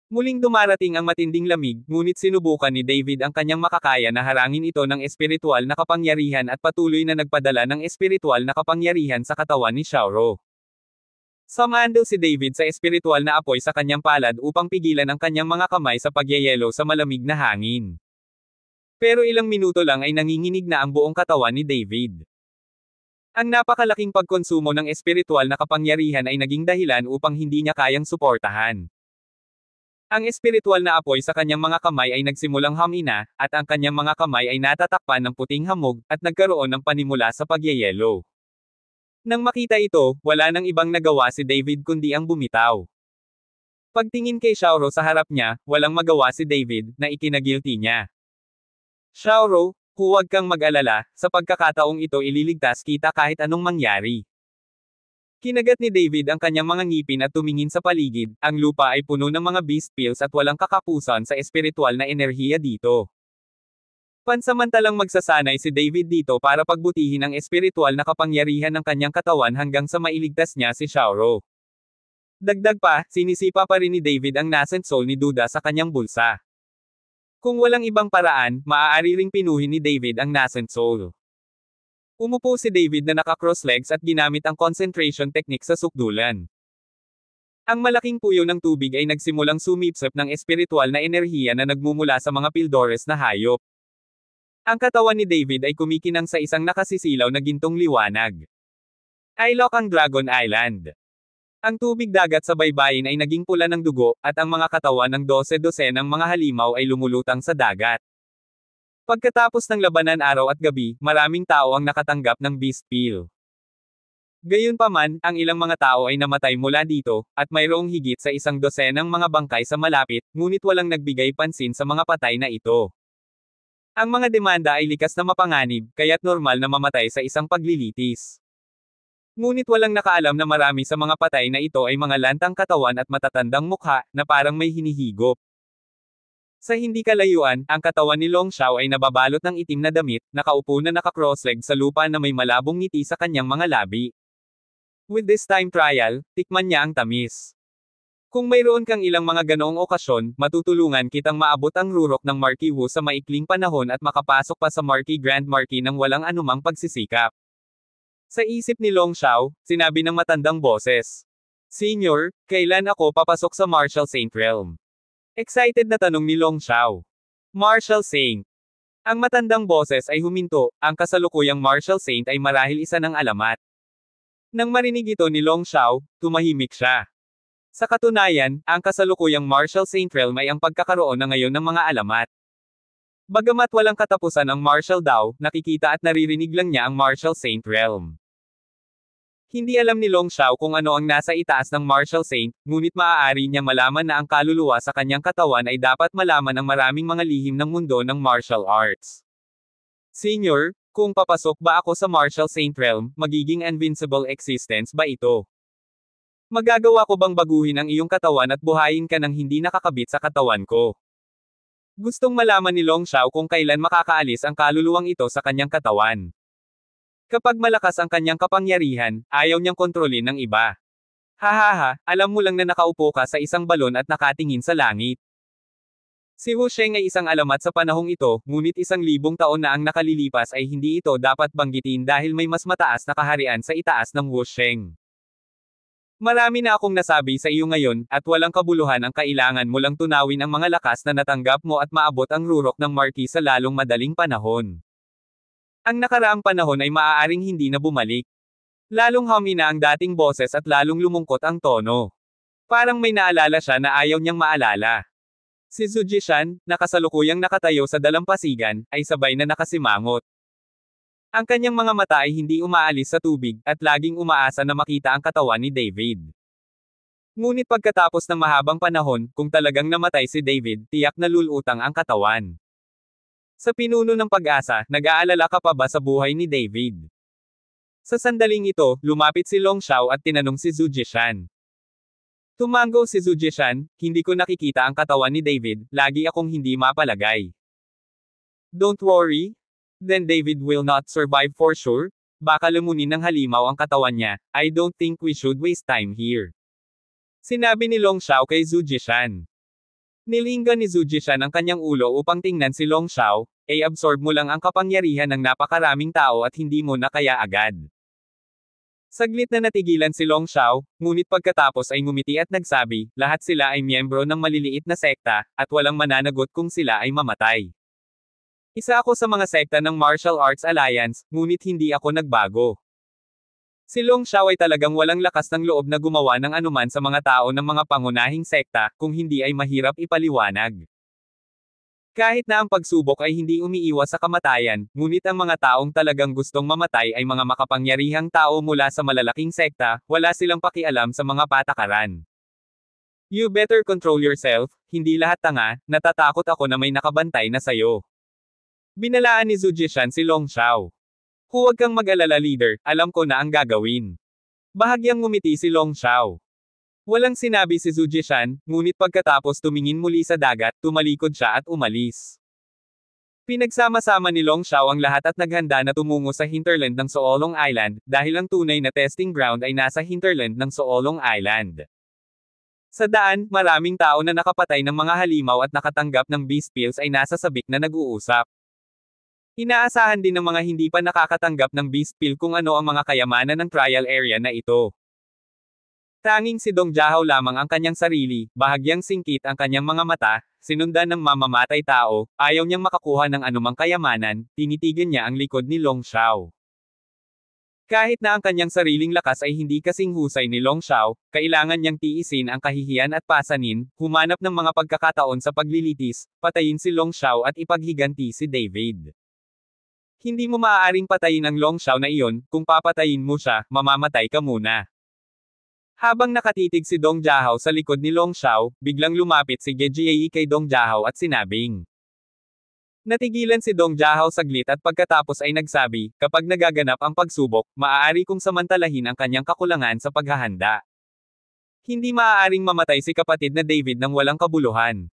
Muling dumarating ang matinding lamig, ngunit sinubukan ni David ang kanyang makakaya na harangin ito ng espiritual na kapangyarihan at patuloy na nagpadala ng espiritual na kapangyarihan sa katawan ni Xiaoro. Sumandal si David sa espiritual na apoy sa kanyang palad upang pigilan ang kanyang mga kamay sa pagyayelo sa malamig na hangin. Pero ilang minuto lang ay nanginginig na ang buong katawan ni David. Ang napakalaking pagkonsumo ng espiritual na kapangyarihan ay naging dahilan upang hindi niya kayang suportahan. Ang espiritual na apoy sa kanyang mga kamay ay nagsimulang hamina, at ang kanyang mga kamay ay natatakpan ng puting hamog, at nagkaroon ng panimula sa pagyayelo. Nang makita ito, wala nang ibang nagawa si David kundi ang bumitaw. Pagtingin kay Xiaoro sa harap niya, walang magawa si David, na ikinagilty niya. Xiaoro, huwag kang mag-alala, sa pagkakataong ito ililigtas kita kahit anong mangyari. Kinagat ni David ang kanyang mga ngipin at tumingin sa paligid, ang lupa ay puno ng mga beast pills at walang kakapusan sa espiritual na enerhiya dito. Pansamantalang magsasanay si David dito para pagbutihin ang espiritual na kapangyarihan ng kanyang katawan hanggang sa mailigtas niya si Xiaoro. Dagdag pa, sinisipa pa rin ni David ang nascent soul ni Duda sa kanyang bulsa. Kung walang ibang paraan, maaari ring pinuhin ni David ang nascent soul. Umupo si David na naka-cross legs at ginamit ang concentration technique sa sukdulan. Ang malaking puyo ng tubig ay nagsimulang sumipsip ng espiritual na enerhiya na nagmumula sa mga pildores na hayop. Ang katawan ni David ay kumikinang sa isang nakasisilaw na gintong liwanag. Ilok ang Dragon Island. Ang tubig dagat sa baybayin ay naging pula ng dugo, at ang mga katawan ng 12-dosenang mga halimaw ay lumulutang sa dagat. Pagkatapos ng labanan araw at gabi, maraming tao ang nakatanggap ng beast pill. Gayunpaman, ang ilang mga tao ay namatay mula dito, at mayroong higit sa 100 mga bangkay sa malapit, ngunit walang nagbigay pansin sa mga patay na ito. Ang mga demanda ay likas na mapanganib, kaya't normal na mamatay sa isang paglilitis. Ngunit walang nakaalam na marami sa mga patay na ito ay mga lantang katawan at matatandang mukha, na parang may hinihigop. Sa hindi kalayuan, ang katawan ni Long Xiao ay nababalot ng itim na damit, nakaupo na naka-cross-leg sa lupa na may malabong ngiti sa kanyang mga labi. With this time trial, tikman niya ang tamis. Kung mayroon kang ilang mga ganoong okasyon, matutulungan kitang maabot ang rurok ng Marquis Wu sa maikling panahon at makapasok pa sa Marquis Grand Marquis ng walang anumang pagsisikap. Sa isip ni Long Xiao, sinabi ng matandang boses. Senior, kailan ako papasok sa Martial Saint Realm? Excited na tanong ni Long Xiao. Martial Saint. Ang matandang boses ay huminto, ang kasalukuyang Martial Saint ay marahil isa ng alamat. Nang marinig ito ni Long Xiao, tumahimik siya. Sa katunayan, ang kasalukuyang Martial Saint Realm ay ang pagkakaroon na ngayon ng mga alamat. Bagamat walang katapusan ang Martial Dao, nakikita at naririnig lang niya ang Martial Saint Realm. Hindi alam ni Long Xiao kung ano ang nasa itaas ng Martial Saint, ngunit maaari niya malaman na ang kaluluwa sa kanyang katawan ay dapat malaman ang maraming mga lihim ng mundo ng martial arts. Senior, kung papasok ba ako sa Martial Saint Realm, magiging invincible existence ba ito? Magagawa ko bang baguhin ang iyong katawan at buhayin ka ng hindi nakakabit sa katawan ko? Gustong malaman ni Long Xiao kung kailan makakaalis ang kaluluwang ito sa kanyang katawan. Kapag malakas ang kanyang kapangyarihan, ayaw niyang kontrolin ng iba. Hahaha, alam mo lang na nakaupo ka sa isang balon at nakatingin sa langit. Si Wu Sheng ay isang alamat sa panahong ito, ngunit 1,000 taon na ang nakalilipas ay hindi ito dapat banggitin dahil may mas mataas na kaharian sa itaas ng Wu Sheng. Marami na akong nasabi sa iyo ngayon, at walang kabuluhan ang kailangan mo lang tunawin ang mga lakas na natanggap mo at maabot ang rurok ng Marquis sa lalong madaling panahon. Ang nakaraang panahon ay maaaring hindi na bumalik. Lalong humina ang dating boses at lalong lumungkot ang tono. Parang may naalala siya na ayaw niyang maalala. Si Zhu Jishan, nakasalukuyang nakatayo sa dalampasigan, ay sabay na nakasimangot. Ang kanyang mga mata ay hindi umaalis sa tubig, at laging umaasa na makita ang katawan ni David. Ngunit pagkatapos ng mahabang panahon, kung talagang namatay si David, tiyak na lulutang ang katawan. Sa pinuno ng pag-asa, nag-aalala ka pa ba sa buhay ni David? Sa sandaling ito, lumapit si Long Xiao at tinanong si Zhu Jishan. Tumango si Zhu Jishan, hindi ko nakikita ang katawan ni David, lagi akong hindi mapalagay. Don't worry. Then David will not survive for sure. Baka lamunin ng halimaw ang katawan niya, I don't think we should waste time here. Sinabi ni Long Xiao kay Zhu Jishan. Nilingga ni Zhu Jishan ang kanyang ulo upang tingnan si Long Xiao, absorb mo lang ang kapangyarihan ng napakaraming tao at hindi mo na kaya agad. Saglit na natigilan si Long Xiao, ngunit pagkatapos ay ngumiti at nagsabi, lahat sila ay miyembro ng maliliit na sekta, at walang mananagot kung sila ay mamatay. Isa ako sa mga sekta ng Martial Arts Alliance, ngunit hindi ako nagbago. Si Long Xiao ay talagang walang lakas ng loob na gumawa ng anuman sa mga tao ng mga pangunahing sekta, kung hindi ay mahirap ipaliwanag. Kahit na ang pagsubok ay hindi umiiwas sa kamatayan, ngunit ang mga taong talagang gustong mamatay ay mga makapangyarihang tao mula sa malalaking sekta, wala silang pakialam sa mga patakaran. You better control yourself, hindi lahat tanga, natatakot ako na may nakabantay na sayo. Binalaan ni Zhu Jishan si Long Xiao. Huwag kang mag-alala leader, alam ko na ang gagawin. Bahagyang ngumiti si Long Xiao. Walang sinabi si Zhu Jishan, ngunit pagkatapos tumingin muli sa dagat, tumalikod siya at umalis. Pinagsama-sama ni Long Xiao ang lahat at naghanda na tumungo sa hinterland ng Soolong Island, dahil ang tunay na testing ground ay nasa hinterland ng Soolong Island. Sa daan, maraming tao na nakapatay ng mga halimaw at nakatanggap ng beast pills ay nasa sabik na nag-uusap. Inaasahan din ng mga hindi pa nakakatanggap ng beast pill kung ano ang mga kayamanan ng trial area na ito. Tanging si Dong Jiahao lamang ang kanyang sarili, bahagyang singkit ang kanyang mga mata, sinundan ng mamamatay tao, ayaw niyang makakuha ng anumang kayamanan, tinitigan niya ang likod ni Long Xiao. Kahit na ang kanyang sariling lakas ay hindi kasing husay ni Long Xiao, kailangan niyang tiisin ang kahihiyan at pasanin, humanap ng mga pagkakataon sa paglilitis, patayin si Long Xiao at ipaghiganti si David. Hindi mo maaaring patayin ang Long Xiao na iyon, kung papatayin mo siya, mamamatay ka muna. Habang nakatitig si Dong Jiahao sa likod ni Long Xiao, biglang lumapit si Ge Jiayi kay Dong Jiahao at sinabing, Natigilan si Dong Jahao saglit at pagkatapos ay nagsabi, kapag nagaganap ang pagsubok, maaari kong samantalahin ang kanyang kakulangan sa paghahanda. Hindi maaaring mamatay si kapatid na David ng walang kabuluhan.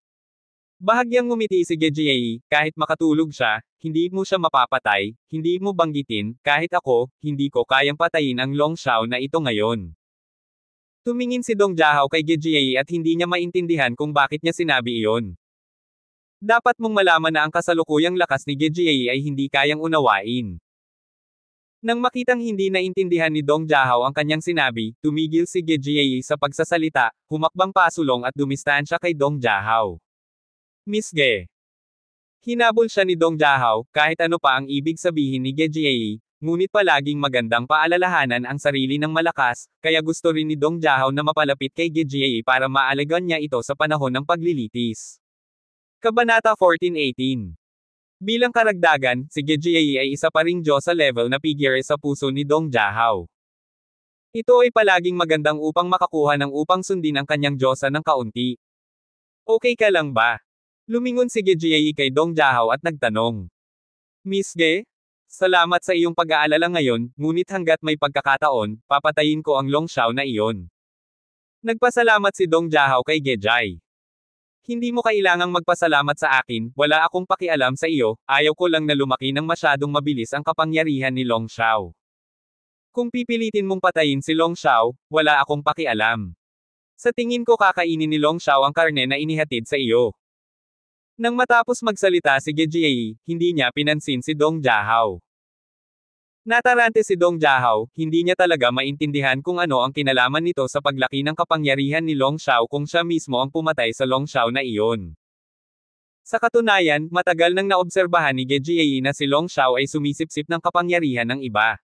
Bahagyang ngumiti si Gejie, kahit makatulog siya, hindi mo siya mapapatay, hindi mo banggitin, kahit ako, hindi ko kayang patayin ang Long Shao na ito ngayon. Tumingin si Dong Jahao kay Gejie at hindi niya maintindihan kung bakit niya sinabi iyon. Dapat mong malaman na ang kasalukuyang lakas ni Gejie ay hindi kayang unawain. Nang makitang hindi naintindihan ni Dong Jahao ang kanyang sinabi, tumigil si Gejie sa pagsasalita, humakbang pasulong at dumistansya kay Dong Jahao. Miss Ge. Hinabol siya ni Dong Jahao, kahit ano pa ang ibig sabihin ni Gejie, ngunit palaging magandang paalalahanan ang sarili ng malakas, kaya gusto rin ni Dong Jahao na mapalapit kay Gejie para maalagaan niya ito sa panahon ng paglilitis. Kabanata 14-18. Bilang karagdagan, si Gejie ay isa pa ring Diyos sa level na figure sa puso ni Dong Jahao. Ito ay palaging magandang upang makakuha ng upang sundin ang kanyang Diyosa ng kaunti. Okay ka lang ba? Lumingon si Gejie kay Dong Jahao at nagtanong. Miss Ge? Salamat sa iyong pag-aalala ngayon, ngunit hanggat may pagkakataon, papatayin ko ang Long Shao na iyon. Nagpasalamat si Dong Jahao kay Gejie. Hindi mo kailangang magpasalamat sa akin, wala akong pakialam sa iyo, ayaw ko lang na lumaki ng masyadong mabilis ang kapangyarihan ni Long Shao. Kung pipilitin mong patayin si Long Shao, wala akong pakialam. Sa tingin ko kakainin ni Long Shao ang karne na inihatid sa iyo. Nang matapos magsalita si Gejie, hindi niya pinansin si Dong Jahao. Natarante si Dong Jahao, hindi niya talaga maintindihan kung ano ang kinalaman nito sa paglaki ng kapangyarihan ni Long Shao kung siya mismo ang pumatay sa Long Shao na iyon. Sa katunayan, matagal nang naobserbahan ni Gejie na si Long Shao ay sumisipsip ng kapangyarihan ng iba.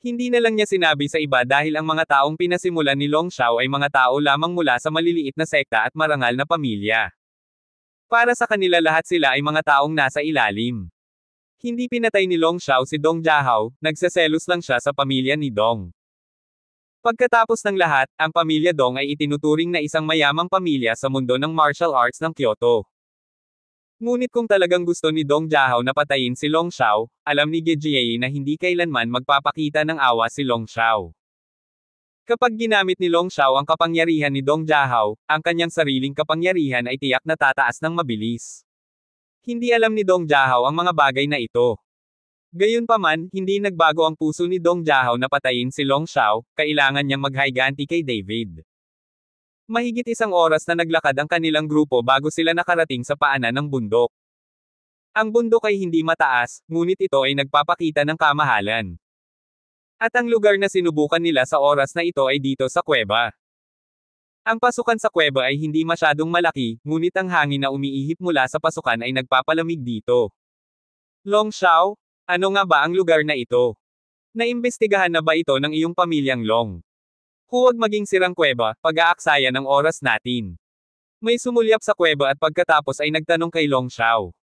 Hindi na lang niya sinabi sa iba dahil ang mga taong pinasimulan ni Long Shao ay mga tao lamang mula sa maliliit na sekta at marangal na pamilya. Para sa kanila lahat sila ay mga taong nasa ilalim. Hindi pinatay ni Long Shao si Dong Jahao, nagseselos lang siya sa pamilya ni Dong. Pagkatapos ng lahat, ang pamilya Dong ay itinuturing na isang mayamang pamilya sa mundo ng martial arts ng Kyoto. Ngunit kung talagang gusto ni Dong Jahao na patayin si Long Shao, alam ni Gejie na hindi kailanman magpapakita ng awa si Long Shao. Kapag ginamit ni Long Shao ang kapangyarihan ni Dong Jahao, ang kanyang sariling kapangyarihan ay tiyak na tataas ng mabilis. Hindi alam ni Dong Jahao ang mga bagay na ito. Gayunpaman, hindi nagbago ang puso ni Dong Jahao na patayin si Long Shao, kailangan niyang maghiganti kay David. Mahigit isang oras na naglakad ang kanilang grupo bago sila nakarating sa paanan ng bundok. Ang bundok ay hindi mataas, ngunit ito ay nagpapakita ng kamahalan. At ang lugar na sinubukan nila sa oras na ito ay dito sa kuweba. Ang pasukan sa kuweba ay hindi masyadong malaki, ngunit ang hangin na umiihip mula sa pasukan ay nagpapalamig dito. Long Shao? Ano nga ba ang lugar na ito? Naimbestigahan na ba ito ng iyong pamilyang Long? Huwag maging sirang kuweba, pag-aaksaya ng oras natin. May sumulyap sa kuweba at pagkatapos ay nagtanong kay Long Shao.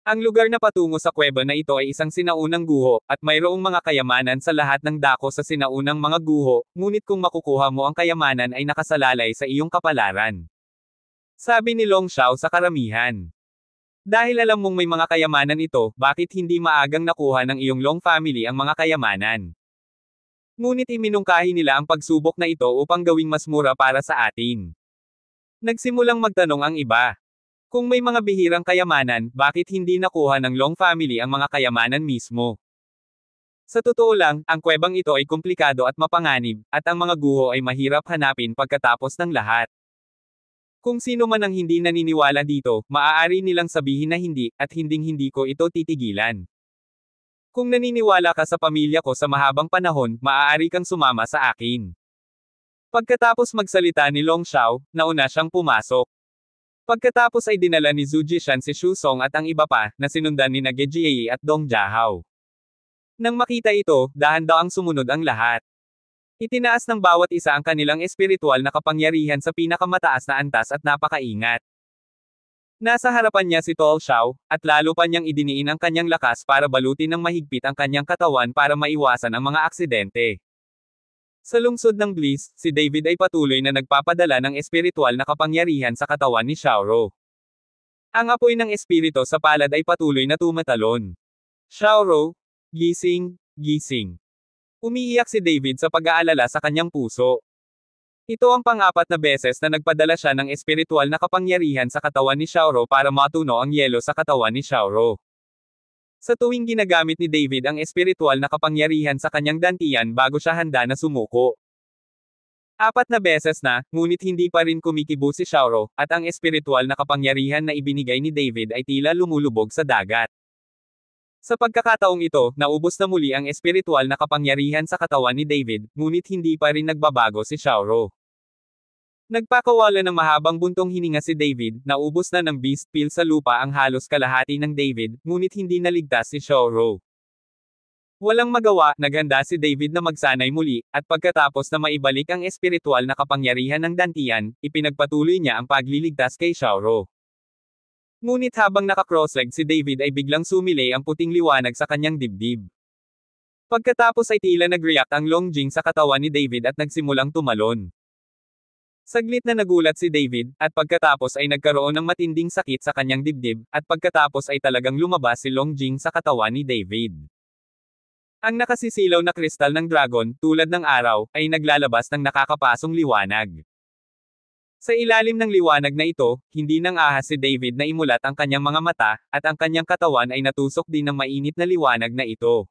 Ang lugar na patungo sa kuweba na ito ay isang sinaunang guho, at mayroong mga kayamanan sa lahat ng dako sa sinaunang mga guho, ngunit kung makukuha mo ang kayamanan ay nakasalalay sa iyong kapalaran. Sabi ni Long Shao sa karamihan. Dahil alam mong may mga kayamanan ito, bakit hindi maagang nakuha ng iyong Long family ang mga kayamanan? Ngunit iminungkahi nila ang pagsubok na ito upang gawing mas mura para sa atin. Nagsimulang magtanong ang iba. Kung may mga bihirang kayamanan, bakit hindi nakuha ng Long family ang mga kayamanan mismo? Sa totoo lang, ang kuwebang ito ay komplikado at mapanganib, at ang mga guho ay mahirap hanapin pagkatapos ng lahat. Kung sino man ang hindi naniniwala dito, maaari nilang sabihin na hindi, at hinding-hindi ko ito titigilan. Kung naniniwala ka sa pamilya ko sa mahabang panahon, maaari kang sumama sa akin. Pagkatapos magsalita ni Long Shao, nauna siyang pumasok. Pagkatapos ay dinala ni Zhu Jishan si Shu Song at ang iba pa, na sinundan ni Gejie at Dong Jahao. Nang makita ito, dahan-daang sumunod ang lahat. Itinaas ng bawat isa ang kanilang espiritual na kapangyarihan sa pinakamataas na antas at napakaingat. Nasa harapan niya si Tol Shao, at lalo pa niyang idiniin ang kanyang lakas para balutin ng mahigpit ang kanyang katawan para maiwasan ang mga aksidente. Sa lungsod ng Bliss, si David ay patuloy na nagpapadala ng espiritual na kapangyarihan sa katawan ni Xiaoro. Ang apoy ng espiritu sa palad ay patuloy na tumatalon. Xiaoro, gising, gising. Umiiyak si David sa pag-aalala sa kanyang puso. Ito ang pang-apat na beses na nagpadala siya ng espiritual na kapangyarihan sa katawan ni Xiaoro para matuno ang yelo sa katawan ni Xiaoro. Sa tuwing ginagamit ni David ang espiritual na kapangyarihan sa kanyang dantian bago siya handa na sumuko. 4 na beses na, ngunit hindi pa rin kumikibo si Xiaoro, at ang espiritual na kapangyarihan na ibinigay ni David ay tila lumulubog sa dagat. Sa pagkakataong ito, naubos na muli ang espiritual na kapangyarihan sa katawan ni David, ngunit hindi pa rin nagbabago si Xiaoro. Nagpakawala ng mahabang buntong hininga si David, naubos na ng beast pill sa lupa ang halos kalahati ng David, ngunit hindi naligtas si Xiaoro. Walang magawa, naghanda si David na magsanay muli, at pagkatapos na maibalik ang espiritual na kapangyarihan ng dantian, ipinagpatuloy niya ang pagliligtas kay Xiaoro. Ngunit habang naka-cross-leg si David ay biglang sumilay ang puting liwanag sa kanyang dibdib. Pagkatapos ay tila nag-react ang Longjing sa katawan ni David at nagsimulang tumalon. Saglit na nagulat si David, at pagkatapos ay nagkaroon ng matinding sakit sa kanyang dibdib, at pagkatapos ay talagang lumabas si Longjing sa katawan ni David. Ang nakasisilaw na kristal ng dragon, tulad ng araw, ay naglalabas ng nakakapasong liwanag. Sa ilalim ng liwanag na ito, hindi nang ahas si David na imulat ang kanyang mga mata, at ang kanyang katawan ay natusok din ng mainit na liwanag na ito.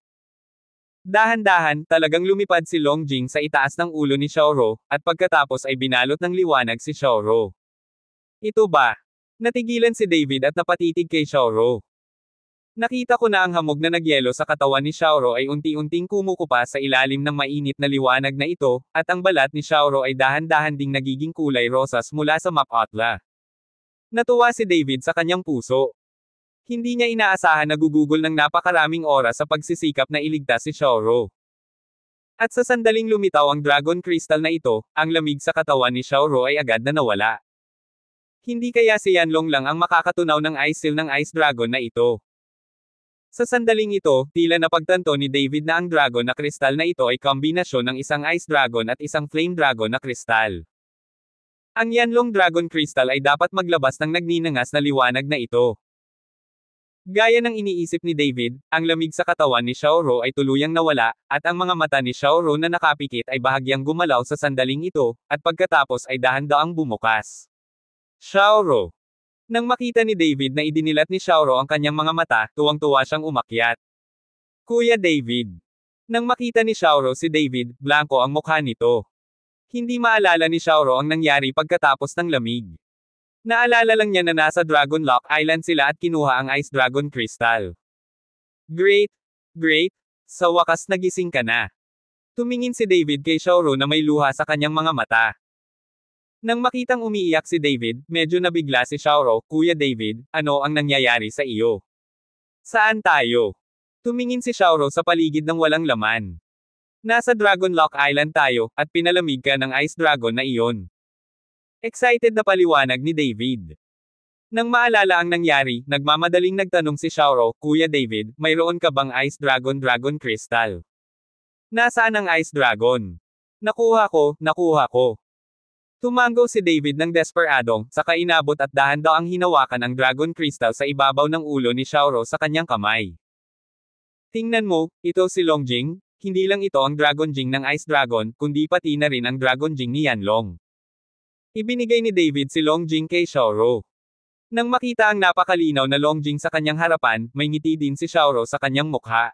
Dahan-dahan, talagang lumipad si Longjing sa itaas ng ulo ni Xiaoro, at pagkatapos ay binalot ng liwanag si Xiaoro. Ito ba? Natigilan si David at napatitig kay Xiaoro. Nakita ko na ang hamog na nagyelo sa katawan ni Xiaoro ay unti-unting kumukupa sa ilalim ng mainit na liwanag na ito, at ang balat ni Xiaoro ay dahan-dahan ding nagiging kulay rosas mula sa mapatla. Natuwa si David sa kanyang puso. Hindi niya inaasahan na gugugol ng napakaraming oras sa pagsisikap na iligtas si Xiaoro. At sa sandaling lumitaw ang dragon crystal na ito, ang lamig sa katawan ni Xiaoro ay agad na nawala. Hindi kaya si Yanlong lang ang makakatunaw ng ice seal ng ice dragon na ito. Sa sandaling ito, tila napagtanto ni David na ang dragon na kristal na ito ay kombinasyon ng isang ice dragon at isang flame dragon na kristal. Ang Yanlong dragon crystal ay dapat maglabas ng nagninangas na liwanag na ito. Gaya ng iniisip ni David, ang lamig sa katawan ni Xiaoro ay tuluyang nawala, at ang mga mata ni Xiaoro na nakapikit ay bahagyang gumalaw sa sandaling ito, at pagkatapos ay dahan-daang bumukas. Xiaoro! Nang makita ni David na idinilat ni Xiaoro ang kanyang mga mata, tuwang-tuwa siyang umakyat. Kuya David! Nang makita ni Xiaoro si David, blanko ang mukha nito. Hindi maalala ni Xiaoro ang nangyari pagkatapos ng lamig. Naalala lang niya na nasa Dragon Lock Island sila at kinuha ang Ice Dragon Crystal. Great! Great! Sa wakas nagising ka na. Tumingin si David kay Xiaoro na may luha sa kanyang mga mata. Nang makitang umiiyak si David, medyo nabigla si Xiaoro, Kuya David, ano ang nangyayari sa iyo? Saan tayo? Tumingin si Xiaoro sa paligid ng walang laman. Nasa Dragon Lock Island tayo, at pinalamig ka ng Ice Dragon na iyon. Excited na paliwanag ni David. Nang maalala ang nangyari, nagmamadaling nagtanong si Xiaoro, Kuya David, mayroon ka bang Ice Dragon Dragon Crystal? Nasaan ang Ice Dragon? Nakuha ko. Tumango si David ng desperadong, saka inabot at dahan-daang hinawakan ang Dragon Crystal sa ibabaw ng ulo ni Xiaoro sa kanyang kamay. Tingnan mo, ito si Longjing, hindi lang ito ang Dragon Jing ng Ice Dragon, kundi pati na rin ang Dragon Jing ni Yanlong. Ibinigay ni David si Longjing kay Xiaoro. Nang makita ang napakalinaw na Longjing sa kanyang harapan, may ngiti din si Xiaoro sa kanyang mukha.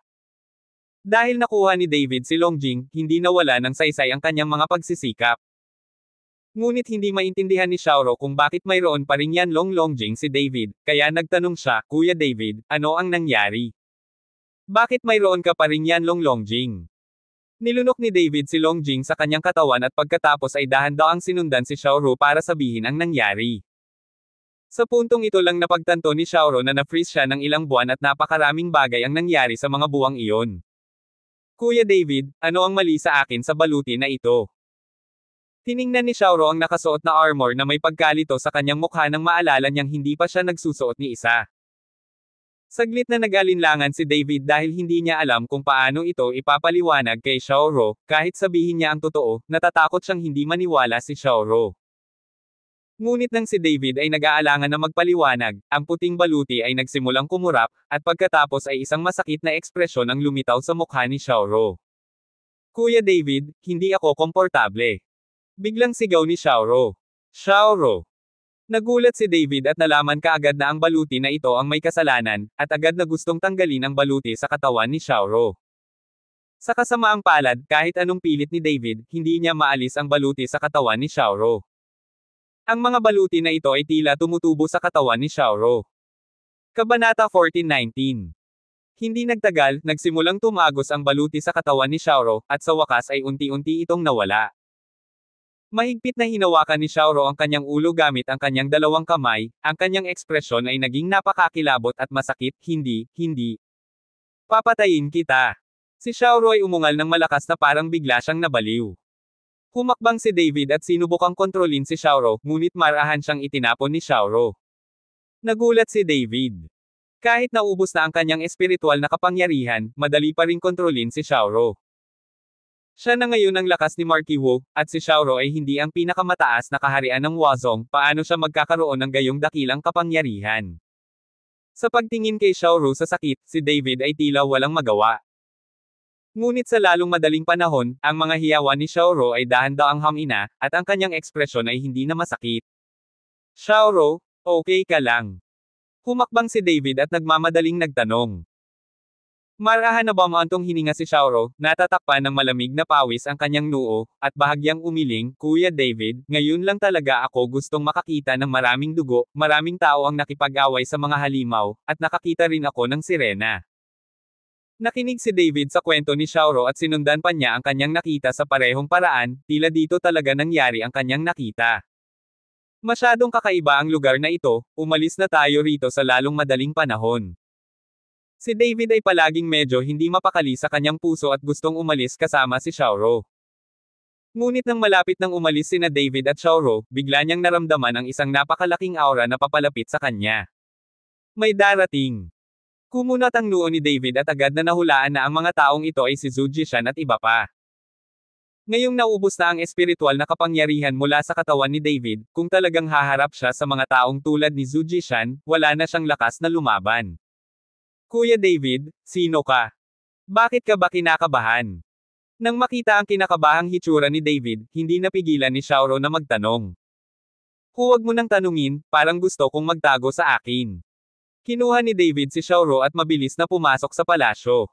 Dahil nakuha ni David si Longjing, hindi nawala ng saysay ang kanyang mga pagsisikap. Ngunit hindi maintindihan ni Xiaoro kung bakit mayroon pa rin Yanlong Longjing si David, kaya nagtanong siya, Kuya David, ano ang nangyari? Bakit mayroon ka pa rin Yanlong Longjing? Nilunok ni David si Longjing sa kanyang katawan at pagkatapos ay dahan-daang sinundan si Xiaoro para sabihin ang nangyari. Sa puntong ito lang napagtanto ni Xiaoro na na-freeze siya ng ilang buwan at napakaraming bagay ang nangyari sa mga buwang iyon. Kuya David, ano ang mali sa akin sa baluti na ito? Tiningnan ni Xiaoro ang nakasuot na armor na may pagkalito sa kanyang mukha nang maalala niyang hindi pa siya nagsusuot ni isa. Saglit na nag-alinlangan si David dahil hindi niya alam kung paano ito ipapaliwanag kay Xiaoro, kahit sabihin niya ang totoo, natatakot siyang hindi maniwala si Xiaoro. Ngunit nang si David ay nag-aalangan na magpaliwanag, ang puting baluti ay nagsimulang kumurap, at pagkatapos ay isang masakit na ekspresyon ang lumitaw sa mukha ni Xiaoro. Kuya David, hindi ako komportable. Biglang sigaw ni Xiaoro. Xiaoro! Nagulat si David at nalaman kaagad na ang baluti na ito ang may kasalanan, at agad na gustong tanggalin ang baluti sa katawan ni Xiaoro. Sa kasamaang palad, kahit anong pilit ni David, hindi niya maalis ang baluti sa katawan ni Xiaoro. Ang mga baluti na ito ay tila tumutubo sa katawan ni Xiaoro. Kabanata 14:19. Hindi nagtagal, nagsimulang tumagos ang baluti sa katawan ni Xiaoro, at sa wakas ay unti-unti itong nawala. Mahigpit na hinawakan ni Xiaoro ang kanyang ulo gamit ang kanyang dalawang kamay, ang kanyang ekspresyon ay naging napakakilabot at masakit, hindi. Papatayin kita. Si Xiaoro ay umungal ng malakas na parang bigla siyang nabaliw. Humakbang si David at sinubukang kontrolin si Xiaoro, ngunit marahan siyang itinapon ni Xiaoro. Nagulat si David. Kahit naubos na ang kanyang espiritual na kapangyarihan, madali pa ring kontrolin si Xiaoro. Siya na ngayon ang lakas ni Marky Wu, at si Xiaoro ay hindi ang pinakamataas na kaharian ng Wuzong, paano siya magkakaroon ng gayong dakilang kapangyarihan? Sa pagtingin kay Xiaoro sa sakit, si David ay tila walang magawa. Ngunit sa lalong madaling panahon, ang mga hiyawan ni Xiaoro ay dahan-daang hamina, at ang kanyang ekspresyon ay hindi na masakit. Xiaoro, okay ka lang? Humakbang si David at nagmamadaling nagtanong. Marahan na bumantong hininga si Xiaoro, natatakpan ng malamig na pawis ang kanyang noo, at bahagyang umiling, Kuya David, ngayon lang talaga ako gustong makakita ng maraming dugo, maraming tao ang nakipag-away sa mga halimaw, at nakakita rin ako ng sirena. Nakinig si David sa kwento ni Xiaoro at sinundan pa niya ang kanyang nakita sa parehong paraan, tila dito talaga nangyari ang kanyang nakita. Masyadong kakaiba ang lugar na ito, umalis na tayo rito sa lalong madaling panahon. Si David ay palaging medyo hindi mapakali sa kanyang puso at gustong umalis kasama si Xiaoro. Ngunit nang malapit nang umalis sina David at Xiaoro, bigla niyang naramdaman ang isang napakalaking aura na papalapit sa kanya. May darating. Kumunat ang noo ni David at agad na nahulaan na ang mga taong ito ay si Zhu Jishan at iba pa. Ngayong naubos na ang espiritual na kapangyarihan mula sa katawan ni David, kung talagang haharap siya sa mga taong tulad ni Zhu Jishan, wala na siyang lakas na lumaban. Kuya David, sino ka? Bakit ka ba kinakabahan? Nang makita ang kinakabahang hitsura ni David, hindi napigilan ni Xiaoro na magtanong. Huwag mo nang tanungin, parang gusto kong magtago sa akin. Kinuha ni David si Xiaoro at mabilis na pumasok sa palasyo.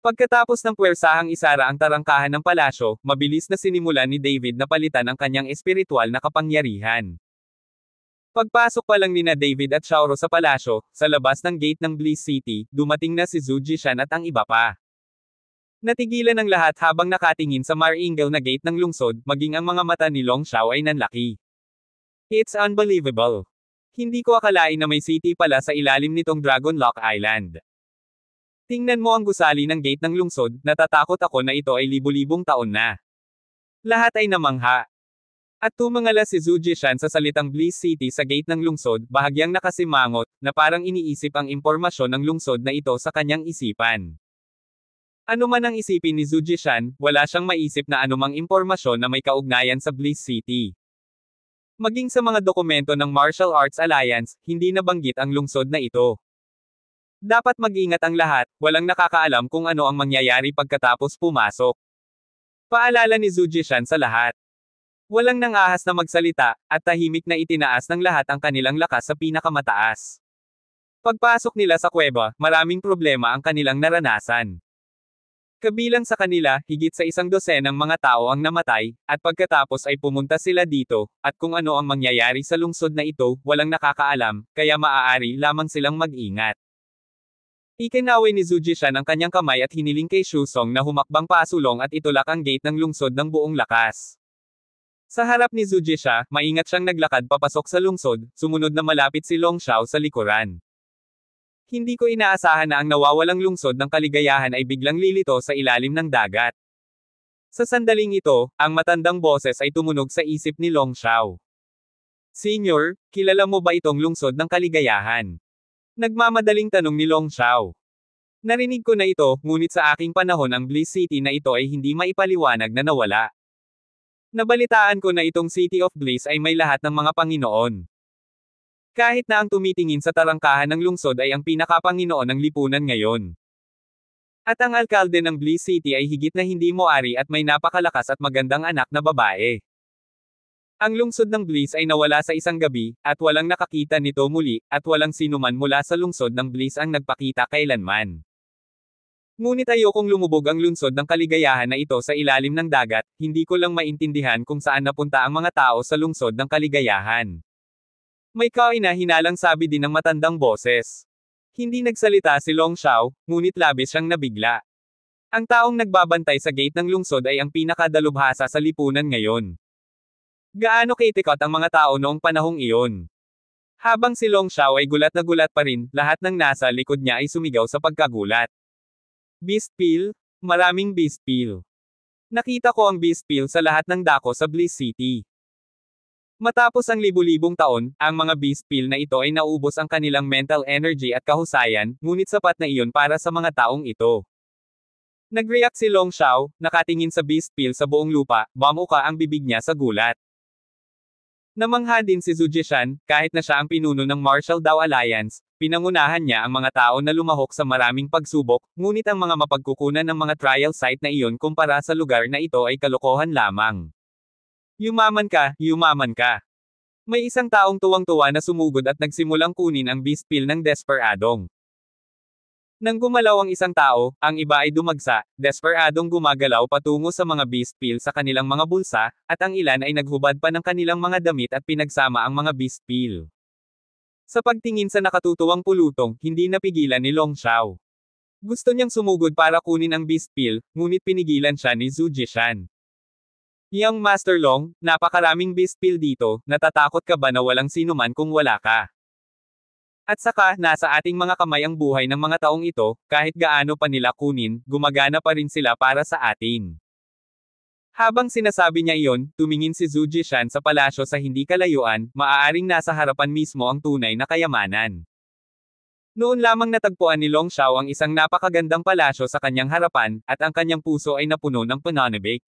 Pagkatapos ng puwersahang isara ang tarangkahan ng palasyo, mabilis na sinimulan ni David na palitan ang kanyang espiritual na kapangyarihan. Pagpasok pa lang nina David at Xiaoro sa palasyo, sa labas ng gate ng Bliss City, dumating na si Zhu Jishan at ang iba pa. Natigilan ang lahat habang nakatingin sa maringal na gate ng lungsod, maging ang mga mata ni Long Xiao ay nanlaki. It's unbelievable. Hindi ko akalain na may city pala sa ilalim nitong Dragon Lock Island. Tingnan mo ang gusali ng gate ng lungsod, natatakot ako na ito ay libu-libong taon na. Lahat ay namangha. At tumangala si Zhu Jishan sa salitang Bliss City sa gate ng lungsod, bahagyang nakasimangot, na parang iniisip ang impormasyon ng lungsod na ito sa kanyang isipan. Ano man ang isipin ni Zhu Jishan, wala siyang maisip na anumang impormasyon na may kaugnayan sa Bliss City. Maging sa mga dokumento ng Martial Arts Alliance, hindi nabanggit ang lungsod na ito. Dapat mag-ingat ang lahat, walang nakakaalam kung ano ang mangyayari pagkatapos pumasok. Paalala ni Zhu Jishan sa lahat. Walang nangahas na magsalita, at tahimik na itinaas ng lahat ang kanilang lakas sa pinakamataas. Pagpasok nila sa kuweba, maraming problema ang kanilang naranasan. Kabilang sa kanila, higit sa 100 mga tao ang namatay, at pagkatapos ay pumunta sila dito, at kung ano ang mangyayari sa lungsod na ito, walang nakakaalam, kaya maaari lamang silang mag-ingat. Ikinaway ni Zhu Jishan ang kanyang kamay at hiniling kay Xu Song na humakbang pasulong at itulak ang gate ng lungsod ng buong lakas. Sa harap ni Zhu Jishan, maingat siyang naglakad papasok sa lungsod, sumunod na malapit si Long Xiao sa likuran. Hindi ko inaasahan na ang nawawalang lungsod ng kaligayahan ay biglang lilito sa ilalim ng dagat. Sa sandaling ito, ang matandang boses ay tumunog sa isip ni Long Xiao. Senior, kilala mo ba itong lungsod ng kaligayahan? Nagmamadaling tanong ni Long Xiao. Narinig ko na ito, ngunit sa aking panahon ang Bliss City na ito ay hindi maipaliwanag na nawala. Nabalitaan ko na itong City of Bliss ay may lahat ng mga Panginoon. Kahit na ang tumitingin sa tarangkahan ng lungsod ay ang pinakapanginoon ng lipunan ngayon. At ang alkalde ng Bliss City ay higit na hindi moari at may napakalakas at magandang anak na babae. Ang lungsod ng Bliss ay nawala sa isang gabi, at walang nakakita nito muli, at walang sinuman mula sa lungsod ng Bliss ang nagpakita kailanman. Ngunit ayokong lumubog ang lungsod ng kaligayahan na ito sa ilalim ng dagat, hindi ko lang maintindihan kung saan napunta ang mga tao sa lungsod ng kaligayahan. May kaina-hinalang sabi din ng matandang boses. Hindi nagsalita si Long Xiao, ngunit labis siyang nabigla. Ang taong nagbabantay sa gate ng lungsod ay ang pinakadalubhasa sa lipunan ngayon. Gaano kitikot ang mga tao noong panahong iyon? Habang si Long Xiao ay gulat na gulat pa rin, lahat ng nasa likod niya ay sumigaw sa pagkagulat. Beast Peel? Maraming Beast Peel. Nakita ko ang Beast Peel sa lahat ng dako sa Bliss City. Matapos ang libu-libong taon, ang mga Beast Peel na ito ay naubos ang kanilang mental energy at kahusayan, ngunit sapat na iyon para sa mga taong ito. Nag-react si Long Xiao, nakatingin sa Beast Peel sa buong lupa, bumuka ang bibig niya sa gulat. Namangha din si Zhu Jishan, kahit na siya ang pinuno ng Martial Dao Alliance, pinangunahan niya ang mga tao na lumahok sa maraming pagsubok, ngunit ang mga mapagkukunan ng mga trial site na iyon kumpara sa lugar na ito ay kalokohan lamang. Yumaman ka, yumaman ka. May isang taong tuwang-tuwa na sumugod at nagsimulang kunin ang Beast Peel ng desperadong. Nang gumalaw ang isang tao, ang iba ay dumagsa, desperadong gumagalaw patungo sa mga Beast Peel sa kanilang mga bulsa, at ang ilan ay naghubad pa ng kanilang mga damit at pinagsama ang mga Beast Peel. Sa pagtingin sa nakatutuwang pulutong, hindi napigilan ni Long Xiao. Gusto niyang sumugod para kunin ang Beast Peel, ngunit pinigilan siya ni Zhu Jishan. Young Master Long, napakaraming Beast Peel dito, natatakot ka ba na walang sinuman kung wala ka? At saka, nasa ating mga kamay ang buhay ng mga taong ito, kahit gaano pa nila kunin, gumagana pa rin sila para sa atin. Habang sinasabi niya iyon, tumingin si Zhu Jishan sa palasyo sa hindi kalayuan, maaaring nasa harapan mismo ang tunay na kayamanan. Noon lamang natagpuan ni Long Xiao ang isang napakagandang palasyo sa kanyang harapan, at ang kanyang puso ay napuno ng pananabik.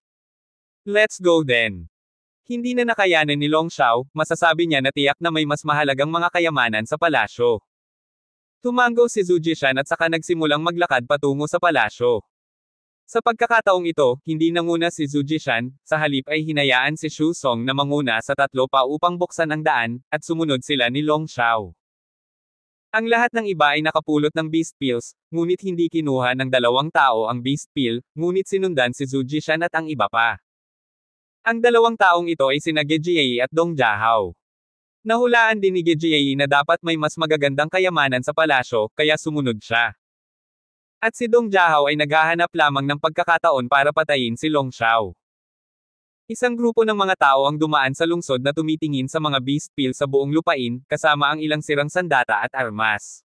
Let's go then. Hindi na nakayanan ni Long Xiao, masasabi niya na tiyak na may mas mahalagang mga kayamanan sa palasyo. Tumango si Zhu Jishan at saka nagsimulang maglakad patungo sa palasyo. Sa pagkakataong ito, hindi nanguna si Zhu Jishan, sa halip ay hinayaan si Xu Song na manguna sa tatlo pa upang buksan ang daan, at sumunod sila ni Long Xiao. Ang lahat ng iba ay nakapulot ng Beast Peels, ngunit hindi kinuha ng dalawang tao ang Beast Peel, ngunit sinundan si Zhu Jishan at ang iba pa. Ang dalawang taong ito ay sina Ge Jiayi at Dong Jiahao. Nahulaan din ni Ge Jiayi na dapat may mas magagandang kayamanan sa palasyo, kaya sumunod siya. At si Dong Jiahao ay naghahanap lamang ng pagkakataon para patayin si Long Xiao. Isang grupo ng mga tao ang dumaan sa lungsod na tumitingin sa mga Beast Peel sa buong lupain, kasama ang ilang sirang sandata at armas.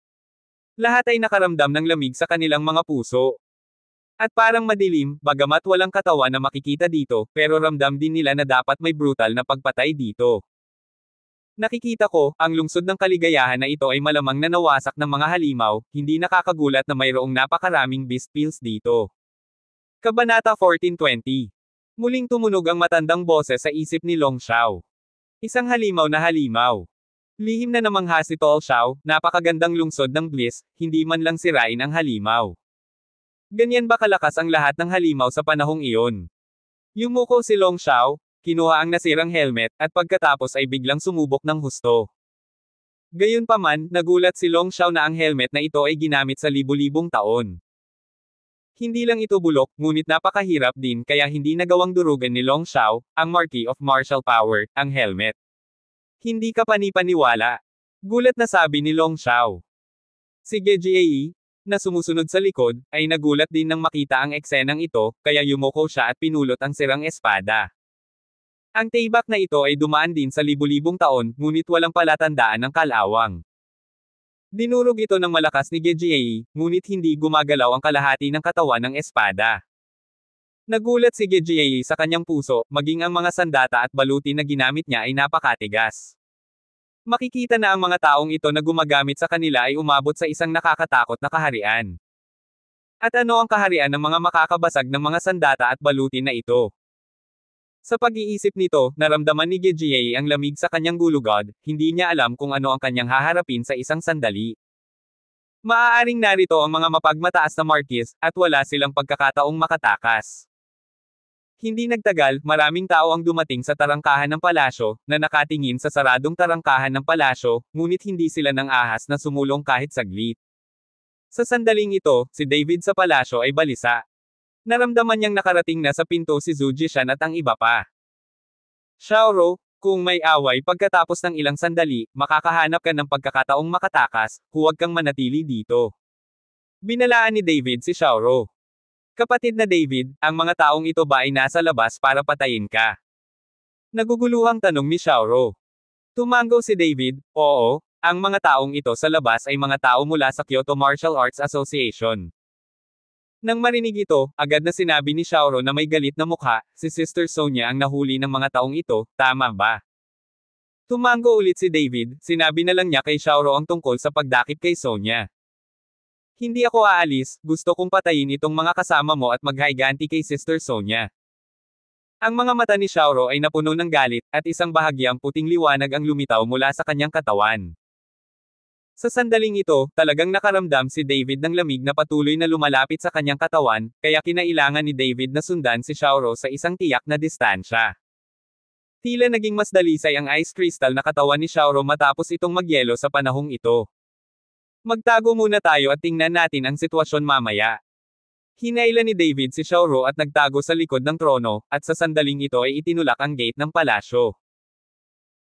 Lahat ay nakaramdam ng lamig sa kanilang mga puso. At parang madilim, bagamat walang katawan na makikita dito, pero ramdam din nila na dapat may brutal na pagpatay dito. Nakikita ko, ang lungsod ng kaligayahan na ito ay malamang na nawasak ng mga halimaw, hindi nakakagulat na mayroong napakaraming Beast Peels dito. Kabanata 1420. Muling tumunog ang matandang boses sa isip ni Long Xiao. Isang halimaw na halimaw. Lihim na namangha si Tol Xiao, napakagandang lungsod ng Bliss, hindi man lang sirain ang halimaw. Ganyan ba kalakas ang lahat ng halimaw sa panahong iyon? Yumuko si Long Xiao, kinuha ang nasirang helmet, at pagkatapos ay biglang sumubok ng husto. Gayunpaman, nagulat si Long Xiao na ang helmet na ito ay ginamit sa libu-libong taon. Hindi lang ito bulok, ngunit napakahirap din kaya hindi nagawang durugan ni Long Xiao, ang Marquis of Martial Power, ang helmet. Hindi ka panipaniwala. Gulat na sabi ni Long Xiao. Si Ge Jiayi, na sumusunod sa likod, ay nagulat din nang makita ang eksenang ito, kaya yumuko siya at pinulot ang sirang espada. Ang tibak na ito ay dumaan din sa libu-libong taon, ngunit walang palatandaan ng kalawang. Dinurog ito ng malakas ni Ge Jiayi, ngunit hindi gumagalaw ang kalahati ng katawan ng espada. Nagulat si Ge Jiayi sa kanyang puso, maging ang mga sandata at baluti na ginamit niya ay napakatigas. Makikita na ang mga taong ito na gumagamit sa kanila ay umabot sa isang nakakatakot na kaharian. At ano ang kaharian ng mga makakabasag ng mga sandata at baluti na ito? Sa pag-iisip nito, naramdaman ni Gejie ang lamig sa kanyang gulugod, hindi niya alam kung ano ang kanyang haharapin sa isang sandali. Maaaring narito ang mga mapagmataas na Marquis, at wala silang pagkakataong makatakas. Hindi nagtagal, maraming tao ang dumating sa tarangkahan ng palasyo, na nakatingin sa saradong tarangkahan ng palasyo, ngunit hindi sila nang ahas na sumulong kahit saglit. Sa sandaling ito, si David sa palasyo ay balisa. Naramdaman niyang nakarating na sa pinto si Zhu Jishan at ang iba pa. Xiaoro, kung may away pagkatapos ng ilang sandali, makakahanap ka ng pagkakataong makatakas, huwag kang manatili dito. Binalaan ni David si Xiaoro. Kapatid na David, ang mga taong ito ba ay nasa labas para patayin ka? Naguguluhang tanong ni Xiaoro. Tumango si David, oo, ang mga taong ito sa labas ay mga tao mula sa Kyoto Martial Arts Association. Nang marinig ito, agad na sinabi ni Xiaoro na may galit na mukha, si Sister Sonia ang nahuli ng mga taong ito, tama ba? Tumango ulit si David, sinabi na lang niya kay Xiaoro ang tungkol sa pagdakip kay Sonia. Hindi ako aalis, gusto kong patayin itong mga kasama mo at maghayganti kay Sister Sonia. Ang mga mata ni Xiaoro ay napuno ng galit, at isang bahagyang puting liwanag ang lumitaw mula sa kanyang katawan. Sa sandaling ito, talagang nakaramdam si David ng lamig na patuloy na lumalapit sa kanyang katawan, kaya kinailangan ni David na sundan si Xiaoro sa isang tiyak na distansya. Tila naging mas dalisay ang ice crystal na katawan ni Xiaoro matapos itong magyelo sa panahong ito. Magtago muna tayo at tingnan natin ang sitwasyon mamaya. Hinailan ni David si Xiaoro at nagtago sa likod ng trono, at sa sandaling ito ay itinulak ang gate ng palasyo.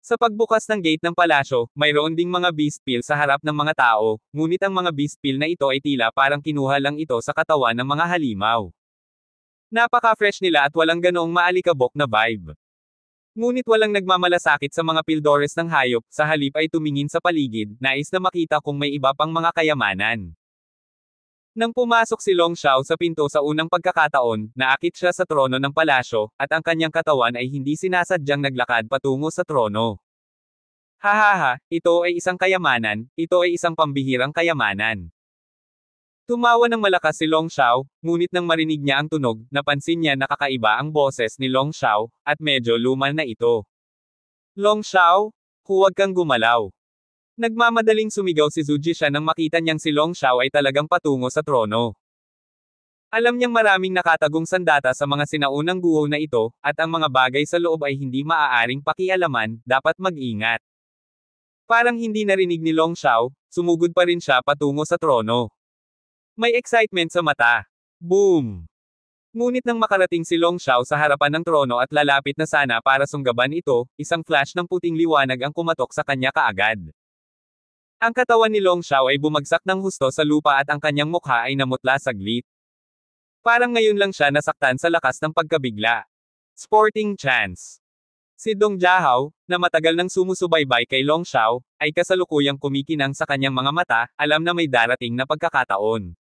Sa pagbukas ng gate ng palasyo, mayroon ding mga beast pill sa harap ng mga tao, ngunit ang mga beast pill na ito ay tila parang kinuha lang ito sa katawan ng mga halimaw. Napaka-fresh nila at walang ganoong maalikabok na vibe. Ngunit walang nagmamalasakit sa mga pildores ng hayop, sa halip ay tumingin sa paligid, nais na makita kung may iba pang mga kayamanan. Nang pumasok si Long Xiao sa pinto sa unang pagkakataon, naakit siya sa trono ng palasyo, at ang kanyang katawan ay hindi sinasadyang naglakad patungo sa trono. Hahaha, ito ay isang kayamanan, ito ay isang pambihirang kayamanan. Tumawa ng malakas si Long Xiao, ngunit nang marinig niya ang tunog, napansin niya na kakaiba ang boses ni Long Xiao, at medyo luma na ito. Long Xiao, huwag kang gumalaw. Nagmamadaling sumigaw si Zhu Jishan nang makita niyang si Long Xiao ay talagang patungo sa trono. Alam niyang maraming nakatagong sandata sa mga sinaunang guho na ito, at ang mga bagay sa loob ay hindi maaaring pakialaman, dapat mag-ingat. Parang hindi narinig ni Long Xiao, sumugod pa rin siya patungo sa trono. May excitement sa mata. Boom! Ngunit nang makarating si Long Xiao sa harapan ng trono at lalapit na sana para sunggaban ito, isang flash ng puting liwanag ang kumatok sa kanya kaagad. Ang katawan ni Long Xiao ay bumagsak ng husto sa lupa at ang kanyang mukha ay namutla saglit. Parang ngayon lang siya nasaktan sa lakas ng pagkabigla. Sporting chance. Si Dong Jiahao, na matagal nang sumusubaybay kay Long Xiao, ay kasalukuyang kumikinang sa kanyang mga mata, alam na may darating na pagkakataon.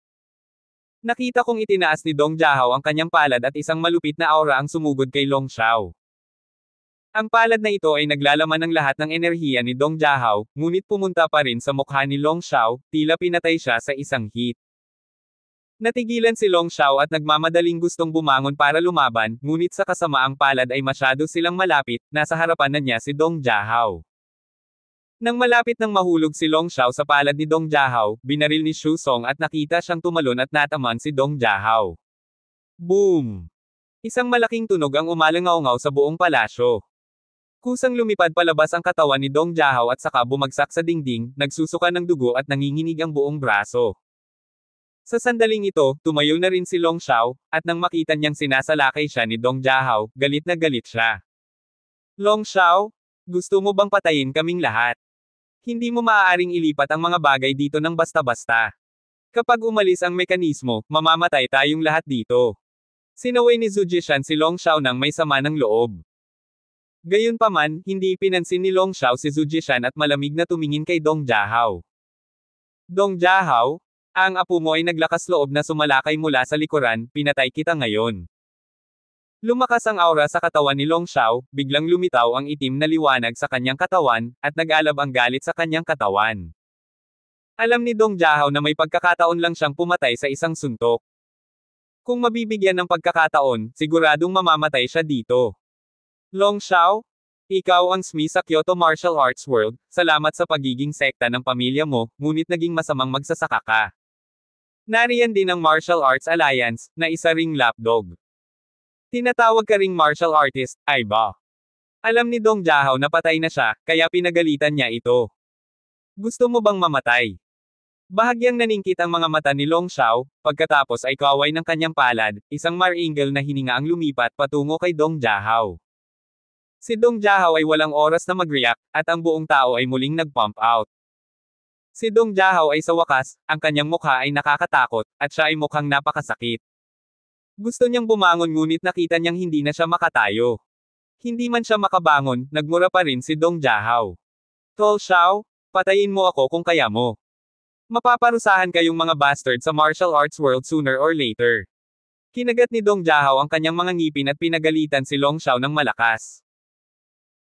Nakita kong itinaas ni Dong Jiahao ang kanyang palad at isang malupit na aura ang sumugod kay Long Xiao. Ang palad na ito ay naglalaman ng lahat ng enerhiya ni Dong Jiahao, ngunit pumunta pa rin sa mukha ni Long Xiao, tila pinatay siya sa isang hit. Natigilan si Long Xiao at nagmamadaling gustong bumangon para lumaban, ngunit sa kasamaang palad ay masyado silang malapit, nasa harapan na niya si Dong Jiahao. Nang malapit nang mahulog si Long Xiao sa palad ni Dong Jiahao, binaril ni Xu Song at nakita siyang tumalon at nataman si Dong Jiahao. Boom! Isang malaking tunog ang umalangaw-ngaw sa buong palasyo. Kusang lumipad palabas ang katawan ni Dong Jiahao at saka bumagsak sa dingding, nagsusuka ng dugo at nanginginig ang buong braso. Sa sandaling ito, tumayo na rin si Long Xiao, at nang makita niyang sinasalakay siya ni Dong Jiahao, galit na galit siya. Long Xiao, gusto mo bang patayin kaming lahat? Hindi mo maaaring ilipat ang mga bagay dito ng basta-basta. Kapag umalis ang mekanismo, mamamatay tayong lahat dito. Sinaway ni Zhu Jishan si Long Xiao nang may sama ng loob. Gayunpaman, hindi pinansin ni Long Xiao si Zhu Jishan at malamig na tumingin kay Dong Jiahao. Dong Jiahao, ang apo mo ay naglakas loob na sumalakay mula sa likuran, pinatay kita ngayon. Lumakas ang aura sa katawan ni Long Xiao, biglang lumitaw ang itim na liwanag sa kanyang katawan, at nag-alab ang galit sa kanyang katawan. Alam ni Dong Jiahao na may pagkakataon lang siyang pumatay sa isang suntok. Kung mabibigyan ng pagkakataon, siguradong mamamatay siya dito. Long Xiao? Ikaw ang SMI sa Kyoto Martial Arts World, salamat sa pagiging sekta ng pamilya mo, ngunit naging masamang magsasaka ka. Nariyan din ang Martial Arts Alliance, na isa ring lapdog. Tinatawag ka ring martial artist, ay ba? Alam ni Dong Jiahao na patay na siya, kaya pinagalitan niya ito. Gusto mo bang mamatay? Bahagyang naningkit ang mga mata ni Long Xiao, pagkatapos ay kaway ng kanyang palad, isang maringal na hininga ang lumipat patungo kay Dong Jiahao. Si Dong Jiahao ay walang oras na mag-react, at ang buong tao ay muling nag-pump out. Si Dong Jiahao ay sa wakas, ang kanyang mukha ay nakakatakot, at siya ay mukhang napakasakit. Gusto niyang bumangon ngunit nakita niyang hindi na siya makatayo. Hindi man siya makabangon, nagmura pa rin si Dong Jiahao. Tol Xiao, patayin mo ako kung kaya mo. Mapaparusahan kayong mga bastard sa martial arts world sooner or later. Kinagat ni Dong Jiahao ang kanyang mga ngipin at pinagalitan si Long Xiao ng malakas.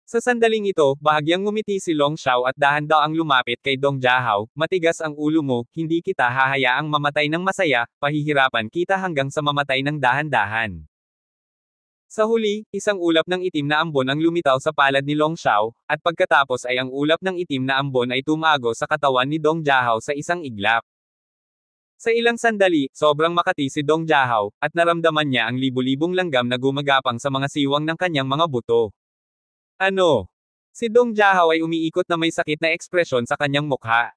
Sa sandaling ito, bahagyang ngumiti si Long Xiao at dahan-daang lumapit kay Dong Jiahao, matigas ang ulo mo, hindi kita hahayaang mamatay ng masaya, pahihirapan kita hanggang sa mamatay ng dahan-dahan. Sa huli, isang ulap ng itim na ambon ang lumitaw sa palad ni Long Xiao, at pagkatapos ay ang ulap ng itim na ambon ay tumago sa katawan ni Dong Jiahao sa isang iglap. Sa ilang sandali, sobrang makati si Dong Jiahao, at naramdaman niya ang libu-libong langgam na gumagapang sa mga siwang ng kanyang mga buto. Ano? Si Dong Jiahao ay umiikot na may sakit na ekspresyon sa kanyang mukha.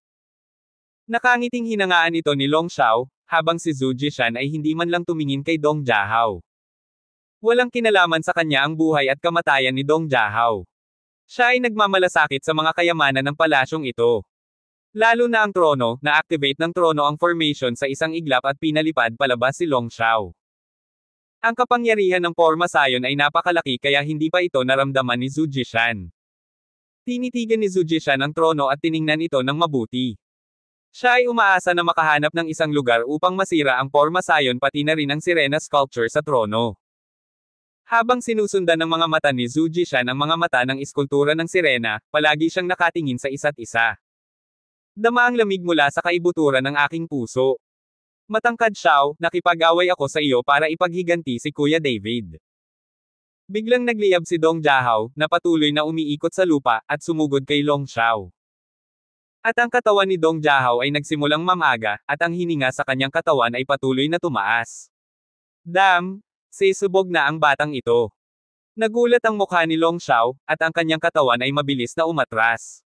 Nakangiting hinangaan ito ni Long Xiao, habang si Zhu Jishan ay hindi man lang tumingin kay Dong Jiahao. Walang kinalaman sa kanya ang buhay at kamatayan ni Dong Jiahao. Siya ay nagmamalasakit sa mga kayamanan ng palasyong ito. Lalo na ang trono, na-activate ng trono ang formation sa isang iglap at pinalipad palabas si Long Xiao. Ang kapangyarihan ng Forma Sion ay napakalaki kaya hindi pa ito naramdaman ni Zhu Jishan. Tinitigan ni Zhu Jishan ang trono at tiningnan ito ng mabuti. Siya ay umaasa na makahanap ng isang lugar upang masira ang Forma Sion pati na rin ang sirena sculpture sa trono. Habang sinusundan ng mga mata ni Zhu Jishan ang mga mata ng iskultura ng sirena, palagi siyang nakatingin sa isa't isa. Dama ang lamig mula sa kaibuturan ng aking puso. Matangkad Xiao, nakipag-away ako sa iyo para ipaghiganti si Kuya David. Biglang nagliyab si Dong Jiahao, na patuloy na umiikot sa lupa, at sumugod kay Long Xiao. At ang katawan ni Dong Jiahao ay nagsimulang mamaga, at ang hininga sa kanyang katawan ay patuloy na tumaas. Damn! Sisubog na ang batang ito. Nagulat ang mukha ni Long Xiao, at ang kanyang katawan ay mabilis na umatras.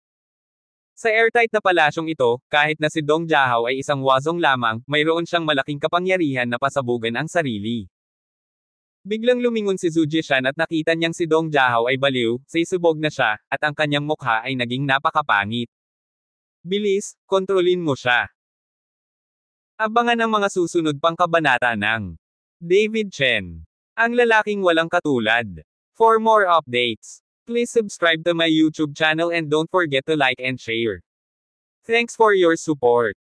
Sa airtight na palasyong ito, kahit na si Dong Jiahao ay isang wazong lamang, mayroon siyang malaking kapangyarihan na pasabugan ang sarili. Biglang lumingon si Zhu Jishan at nakita niyang si Dong Jiahao ay baliw, sisubog na siya, at ang kanyang mukha ay naging napakapangit. Bilis, kontrolin mo siya. Abangan ang mga susunod pang kabanata ng David Chen, ang lalaking walang katulad. For more updates, please subscribe to my YouTube channel and don't forget to like and share. Thanks for your support.